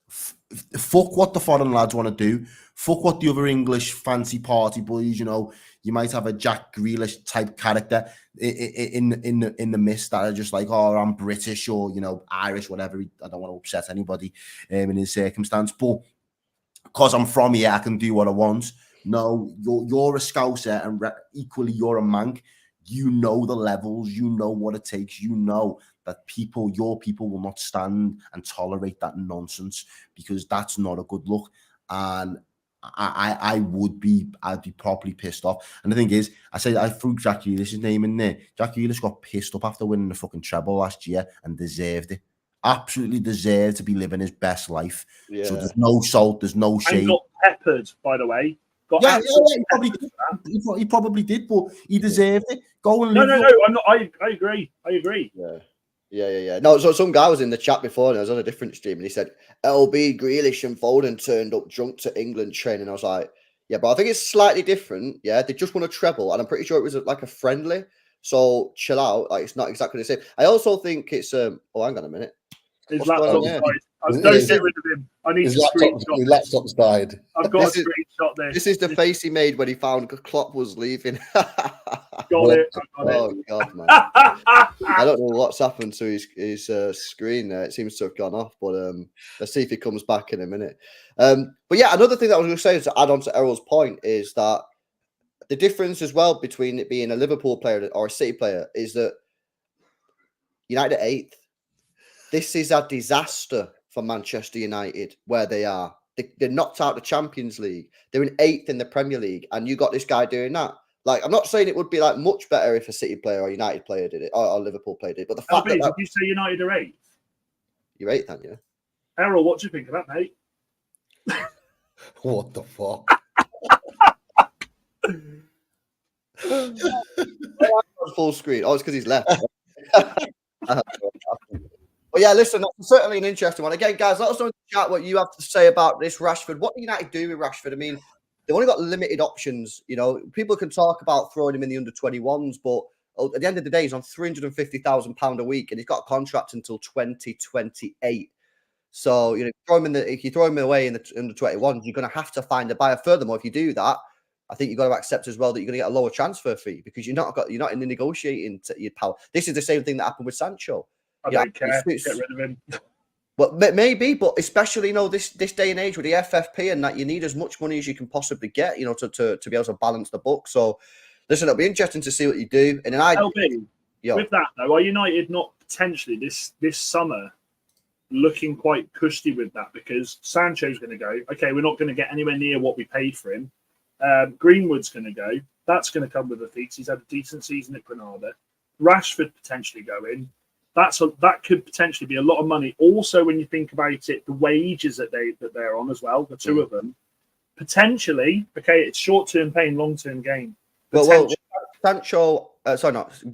Fuck what the foreign lads want to do. Fuck what the other English fancy party boys, you know. You might have a Jack Grealish type character in the mist that are just like, oh, I'm British or, you know, Irish, whatever. I don't want to upset anybody in his circumstance. But because I'm from here, I can do what I want. No, you're a Scouser and equally you're a Manc. You know the levels. You know what it takes. You know that your people will not stand and tolerate that nonsense, because that's not a good look. And I'd be properly pissed off. And the thing is, I threw Jack Grealish's name in there. Jack Grealish got pissed up after winning the fucking treble last year and deserved it. Absolutely deserved to be living his best life. Yeah. So there's no salt, there's no shame. And got peppered, by the way. He probably did, but he deserved it. Go and no, I'm not. I agree. Yeah. No, so some guy was in the chat before, and I was on a different stream, and he said LB, Grealish, and Foden turned up drunk to England training. I was like, yeah, but I think it's slightly different. Yeah, they just won a treble, and I'm pretty sure it was like a friendly. So chill out. Like, it's not exactly the same. I also think it's hang on a minute. His laptop's died. Don't get rid of him. I need to screenshot. His laptop's died. I've got to screenshot this. This is the face he made when he found Klopp was leaving. got it. Oh God, man! I don't know what's happened to his screen there. It seems to have gone off, but let's see if he comes back in a minute. But yeah, another thing that I was going to say to add on to Errol's point is that the difference as well between it being a Liverpool player or a City player is that United are 8th. This is a disaster for Manchester United where they are. They're knocked out the Champions League. They're in 8th in the Premier League, and you got this guy doing that. Like, I'm not saying it would be like much better if a City player or United player did it, or Liverpool player did it. But the fact did you say United are 8th? You're 8th, aren't you? Errol, what do you think of that, mate? What the fuck? Full screen. Oh, it's because he's left. Well, yeah, listen, that's certainly an interesting one. Again, guys, let us know in the chat what you have to say about this Rashford. What do United do with Rashford? I mean, they've only got limited options. You know, people can talk about throwing him in the under-21s, but at the end of the day, he's on £350,000 a week, and he's got a contract until 2028. So, you know, if you throw him away in the under-21s, you're going to have to find a buyer. Furthermore, if you do that, I think you've got to accept as well that you're going to get a lower transfer fee because you're not in the negotiating your power. This is the same thing that happened with Sancho. I don't care. Get rid of him. Well, maybe, but especially, you know, this day and age with the FFP and that, you need as much money as you can possibly get, you know, to be able to balance the book. So, listen, it'll be interesting to see what you do. And then with that though, are United not potentially this summer looking quite cushy with that because Sancho's going to go? Okay, we're not going to get anywhere near what we paid for him. Greenwood's going to go. That's going to come with a fee. He's had a decent season at Granada. Rashford potentially going. That could potentially be a lot of money. Also, when you think about it, the wages that they're on as well, the two of them, potentially. Okay, it's short-term pain, long-term gain. Well, Sancho,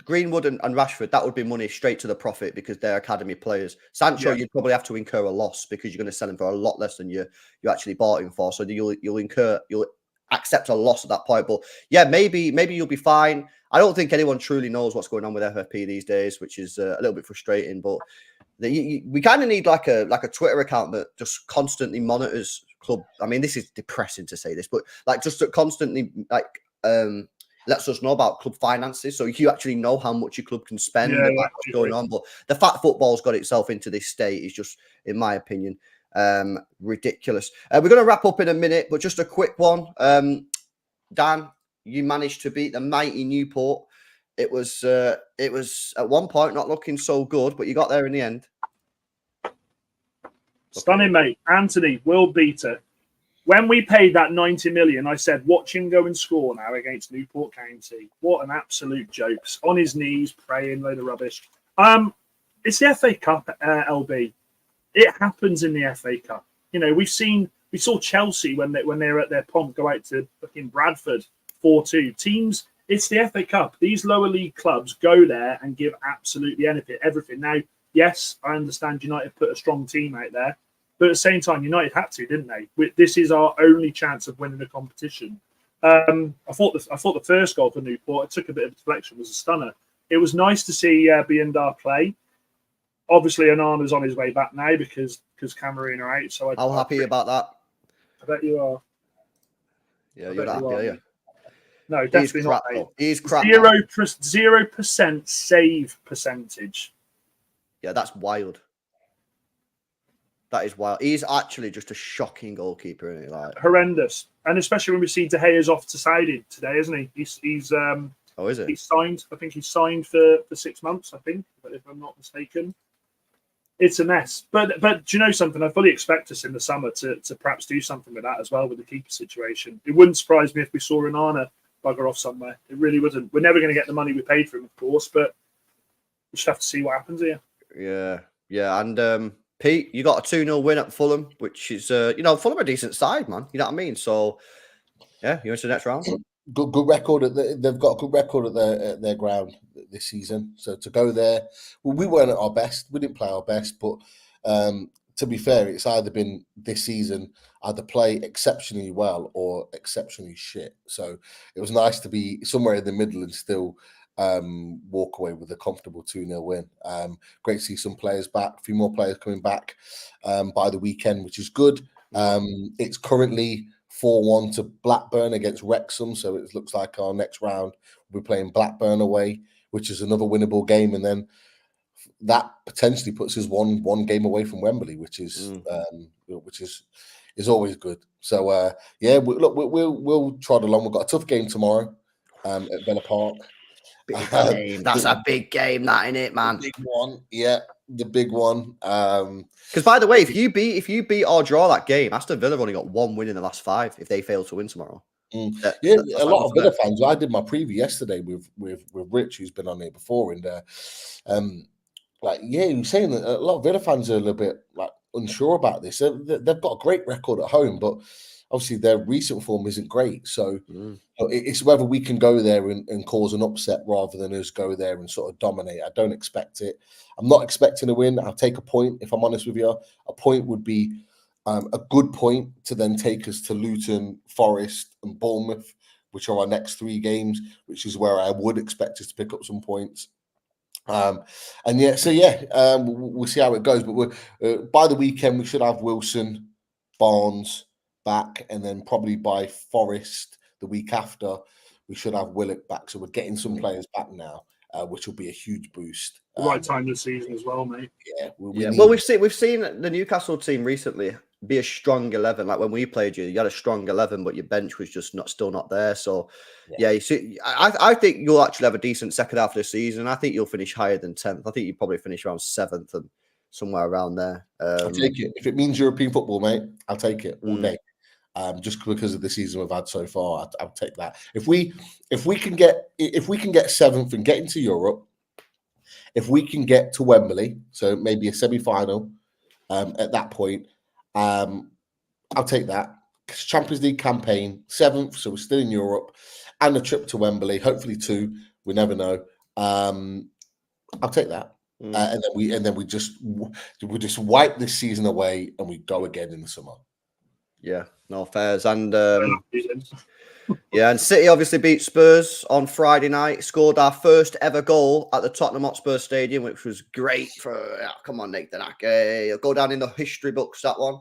Greenwood and Rashford, that would be money straight to the profit because they're academy players. Sancho, you'd probably have to incur a loss because you're going to sell him for a lot less than you actually bought him for. So you'll accept a loss at that point. But yeah, maybe you'll be fine. I don't think anyone truly knows what's going on with FFP these days, which is a little bit frustrating. But we kind of need like a Twitter account that just constantly monitors club. I mean, this is depressing to say this, but like just to constantly lets us know about club finances, so you actually know how much your club can spend and what's going on. But the fact football's got itself into this state is just, in my opinion, ridiculous. We're going to wrap up in a minute, but just a quick one. Dan, you managed to beat the mighty Newport. It was at one point not looking so good, but you got there in the end. Stunning, mate. Anthony, world beater. When we paid that 90 million, I said, watch him go and score now against Newport County. What an absolute joke. On his knees, praying, load of rubbish. It's the FA Cup, LB. It happens in the FA Cup. You know, we saw Chelsea when they're at their pomp go out to fucking Bradford 4-2. Teams, it's the FA Cup. These lower league clubs go there and give absolutely everything. Now, yes, I understand United put a strong team out there. But at the same time, United had to, didn't they? This is our only chance of winning the competition. I thought the first goal for Newport, it took a bit of a deflection, was a stunner. It was nice to see Biandar play. Obviously, Onana's on his way back now because Cameroon are out. So I'm happy about that. I bet you are. Yeah, you're happy, are you? No, definitely not. He's crap. 0% save percentage. Yeah, that's wild. That is wild. He's actually just a shocking goalkeeper, isn't he? Like horrendous, and especially when we see De Gea's off to Saudi today, isn't he? He's is it? He's signed. I think he's signed for 6 months. I think, if I'm not mistaken. It's a mess. But do you know something? I fully expect us in the summer to perhaps do something with that as well with the keeper situation. It wouldn't surprise me if we saw Onana bugger off somewhere. It really wouldn't. We're never going to get the money we paid for him, of course, but we just have to see what happens here. Yeah, and. Pete, you got a 2-0 win at Fulham, which is, Fulham are a decent side, man. You know what I mean? So, yeah, you into the next round? Good record. They've got a good record at their ground this season. So to go there, well, we weren't at our best. We didn't play our best, but to be fair, it's either been this season either play exceptionally well or exceptionally shit. So it was nice to be somewhere in the middle and still walk away with a comfortable 2-0 win. Great to see some players back, a few more players coming back by the weekend, which is good. It's currently 4-1 to Blackburn against Wrexham, so it looks like our next round We're playing Blackburn away, which is another winnable game, and then that potentially puts us one game away from Wembley, which is always good. So we'll trot along. We've got a tough game tomorrow at Villa Park. Big game. That's a big game, that, ain't it, man? The big one, yeah, the big one. Because by the way, if you beat or draw that game, Aston Villa have only got 1 win in the last 5 if they fail to win tomorrow. A lot of Villa fans. I did my preview yesterday with Rich, who's been on here before, and he was saying that a lot of Villa fans are a little bit unsure about this. They've got a great record at home, but obviously their recent form isn't great. So it's whether we can go there and cause an upset rather than us go there and sort of dominate. I don't expect it. I'm not expecting a win. I'll take a point, if I'm honest with you. A point would be a good point to then take us to Luton, Forest and Bournemouth, which are our next 3 games, which is where I would expect us to pick up some points. We'll see how it goes. But by the weekend, we should have Wilson, Barnes back, and then probably by Forest the week after, we should have Willock back. So we're getting some players back now, which will be a huge boost. Right time of the season as well, mate. Yeah. Well, we've seen the Newcastle team recently be a strong 11. Like when we played you had a strong 11, but your bench was just still not there. So you see, I think you'll actually have a decent second half of the season. I think you'll finish higher than 10th. I think you probably finish around 7th and somewhere around there. I'll take it. If it means European football, mate, I'll take it all day. Just because of the season we've had so far, I'll take that. If we can get 7th and get into Europe, if we can get to Wembley, so maybe a semi-final at that point, I'll take that. Champions League campaign, 7th, so we're still in Europe, and a trip to Wembley, hopefully 2. We never know. I'll take that. And then we just wipe this season away and we go again in the summer. Yeah, no fairs. And and City obviously beat Spurs on Friday night, scored our first ever goal at the Tottenham Hotspur Stadium, which was great for come on, Nathan Ake. It'll go down in the history books, that one.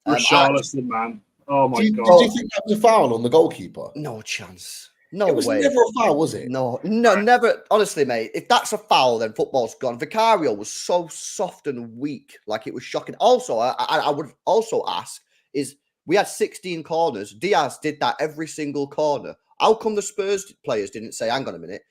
Richarlison, man. Oh my God. Did you think that was a foul on the goalkeeper? No chance. No way. It was never a foul, was it? No, never. Honestly, mate, if that's a foul, then football's gone. Vicario was so soft and weak, like it was shocking. Also, I would also ask is we had 16 corners. Diaz did that every single corner. How come the Spurs players didn't say, hang on a minute,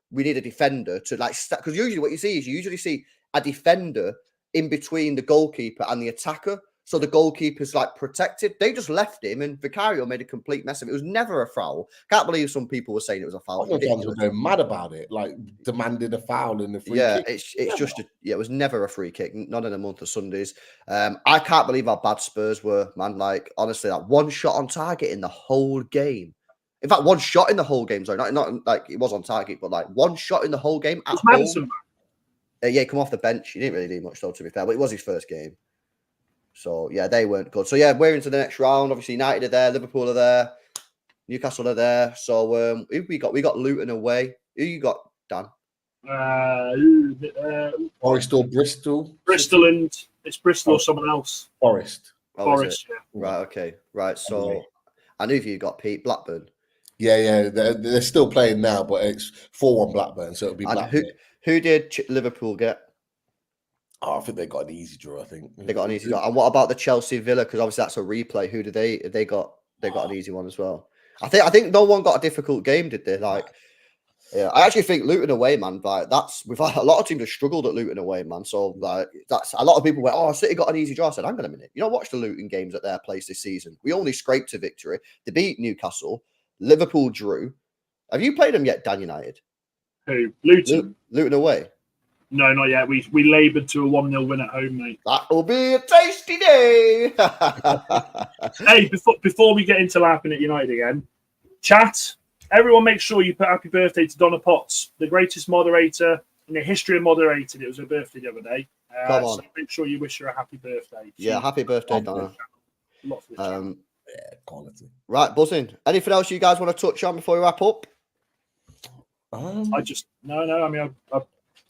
we need a defender to because usually what you see is you usually see a defender in between the goalkeeper and the attacker. So the goalkeeper's protected. They just left him, and Vicario made a complete mess of it. It was never a foul. Can't believe some people were saying it was a foul. Fans were going mad about it, demanding a foul and a free kick. It was never a free kick. Not in a month of Sundays. I can't believe how bad Spurs were, man. Honestly, one shot on target in the whole game. In fact, one shot in the whole game. Sorry, not like it was on target, but one shot in the whole game. At Madison, he come off the bench. He didn't really do much though, to be fair, but it was his first game. So, they weren't good. So, we're into the next round. Obviously, United are there. Liverpool are there. Newcastle are there. So, who we got? We got Luton away. Who you got, Dan? Forest or Bristol? It's Bristol or someone else. Forest. Forest, yeah. Right, okay. Right, so I knew you got Pete Blackburn. Yeah. They're still playing now, but it's 4-1 Blackburn, so it'll be Blackburn. Who did Liverpool get? Oh, I think they got an easy draw. I think they got an easy draw. And what about the Chelsea Villa? Because obviously that's a replay. Who did they got? They got an easy one as well. I think no one got a difficult game, did they? I actually think Luton away, man. We've had a lot of teams have struggled at Luton away, man. So that's a lot of people went, oh, City got an easy draw. I said, hang on a minute. Watch the Luton games at their place this season. We only scraped a victory. They beat Newcastle. Liverpool drew. Have you played them yet, Dan United? Who? Luton. Luton away. No, not yet. We laboured to a 1-0 win at home, mate. That will be a tasty day. Hey, before we get into laughing at United again, chat, everyone make sure you put happy birthday to Donna Potts, the greatest moderator in the history of moderating. It was her birthday the other day. Come on. So make sure you wish her a happy birthday. Happy birthday, Donna. Quality. Right, buzzing. Anything else you guys want to touch on before we wrap up? I mean,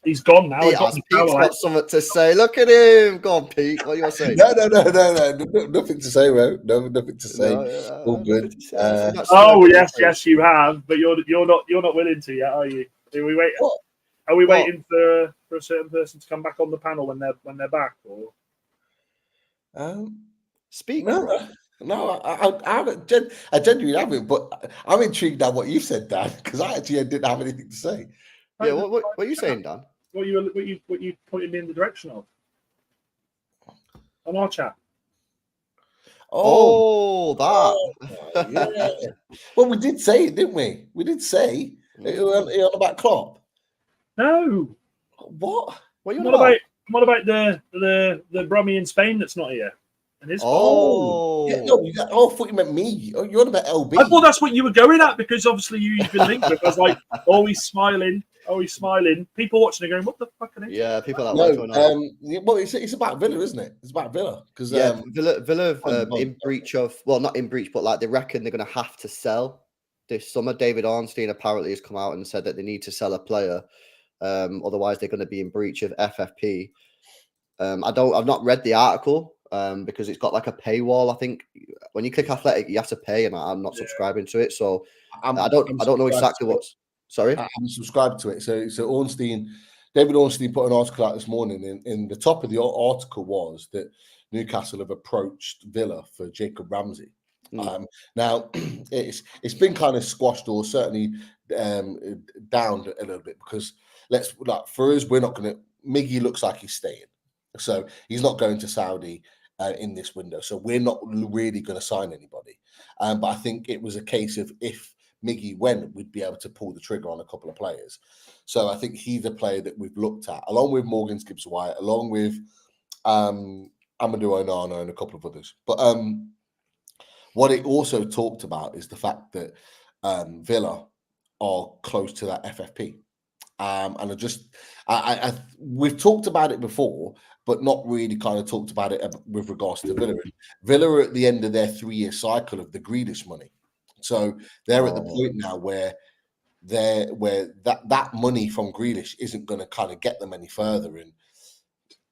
He's gone now. Pete's got something to say. Look at him. Go on, Pete. What are you saying? No. Nothing to say, bro. No, nothing to say. All good. Yes, you have, but you're not willing to yet, are you? Are we waiting? Are we waiting for a certain person to come back on the panel when they're back, or? Speak. No, I genuinely haven't. But I'm intrigued at what you said, Dan, because I actually didn't have anything to say. Yeah, what are you saying, Dan? What you pointed me in the direction of on our chat? That. Yeah. Well, we did say it, didn't we? We did say it on about Klopp. No. What? What about the Brummy in Spain that's not here? And his I thought you meant me. Oh, you're on about LB. I thought that's what you were going at because obviously you've been linked with. I was like, he's smiling. People watching are going, what the fuck are they? Yeah, people are like, well, it's about Villa, isn't it? It's about Villa because Villa in breach of not in breach, but like they reckon they're going to have to sell this summer. David Ornstein apparently has come out and said that they need to sell a player, otherwise they're going to be in breach of FFP. I've not read the article because it's got like a paywall. I think when you click Athletic, you have to pay, and I'm not subscribing to it, so I don't know exactly what's. Sorry, I'm subscribed to it. So David Ornstein put an article out this morning. In the top of the article was that Newcastle have approached Villa for Jacob Ramsey. Now it's been kind of squashed or certainly downed a little bit because for us, we're not going to. Miggy looks like he's staying, so he's not going to Saudi in this window. So we're not really going to sign anybody. But I think it was a case of if Miggy went, we'd be able to pull the trigger on a couple of players. So I think he's a player that we've looked at, along with Morgan Gibbs-White, along with Amadou Onana and a couple of others. But what it also talked about is the fact that Villa are close to that FFP. And we've talked about it before, but not really kind of talked about it with regards to Villa. Villa are at the end of their 3-year cycle of the Grealish money. So they're at the point now where that money from Grealish isn't going to kind of get them any further. And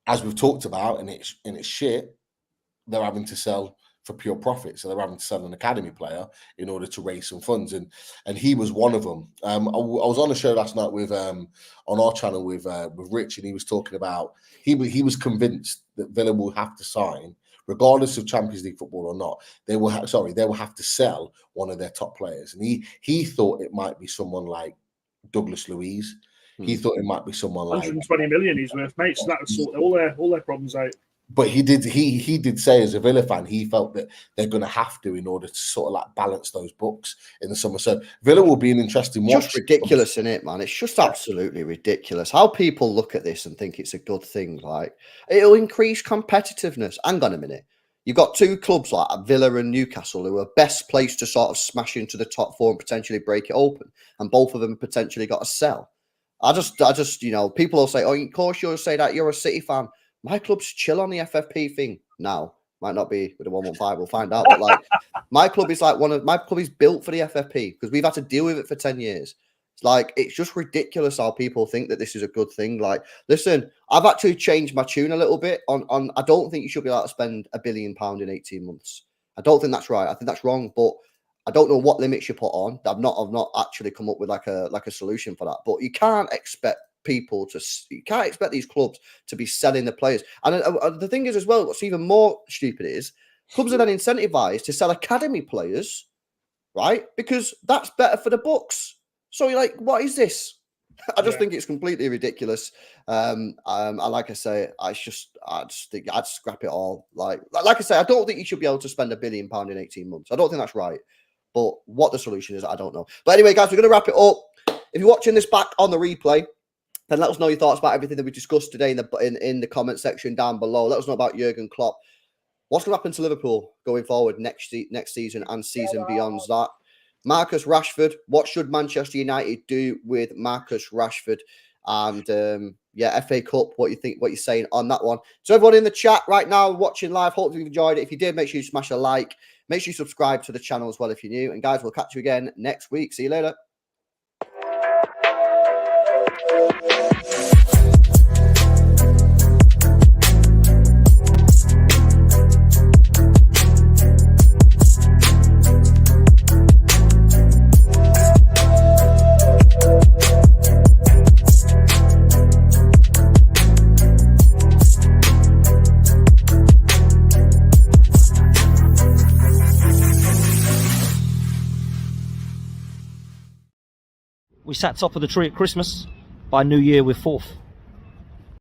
as we've talked about, and it's shit, they're having to sell for pure profit. So they're having to sell an academy player in order to raise some funds. And he was one of them. I was on a show last night with on our channel with Rich, and he was talking about he was convinced that Villa will have to sign, regardless of Champions League football or not. They will have to sell one of their top players. And he thought it might be someone like Douglas Luiz. He thought it might be someone 120 million he's worth, mate. So that would sort all their problems out. But he did say, as a Villa fan, he felt that they're going to have to in order to sort of like balance those books in the summer. So Villa will be an interesting watch. Just ridiculous, isn't it, man? It's just absolutely ridiculous how people look at this and think it's a good thing. Like, it'll increase competitiveness. Hang on a minute. You've got two clubs like Villa and Newcastle who are best placed to sort of smash into the top four and potentially break it open. And both of them potentially got to sell. I just, people will say, of course you'll say that you're a City fan. My club's chill on the FFP thing now. Might not be with the 115. We'll find out. But like, my club is built for the FFP because we've had to deal with it for 10 years. It's like, it's just ridiculous how people think that this is a good thing. Like, listen, I've actually changed my tune a little bit on I don't think you should be allowed to spend £1 billion in 18 months. I don't think that's right. I think that's wrong, but I don't know what limits you put on. I've not actually come up with like a solution for that. But you can't expect you can't expect these clubs to be selling the players. And the thing is as well, what's even more stupid is clubs are then incentivized to sell academy players, right? Because that's better for the books. So you're like, what is this? I just think it's completely ridiculous. Like I say, I just think I'd scrap it all. Like I say, I don't think you should be able to spend £1 billion in 18 months. I don't think that's right. But what the solution is, I don't know. But anyway, guys, we're going to wrap it up. If you're watching this back on the replay, then let us know your thoughts about everything that we discussed today in the comment section down below. Let us know about Jurgen Klopp. What's going to happen to Liverpool going forward next season and season beyond that? Marcus Rashford. What should Manchester United do with Marcus Rashford? And FA Cup. What you're saying on that one? So everyone in the chat right now watching live, hopefully you've enjoyed it. If you did, make sure you smash a like. Make sure you subscribe to the channel as well if you're new. And guys, we'll catch you again next week. See you later. We sat top of the tree at Christmas. By New Year, we're fourth.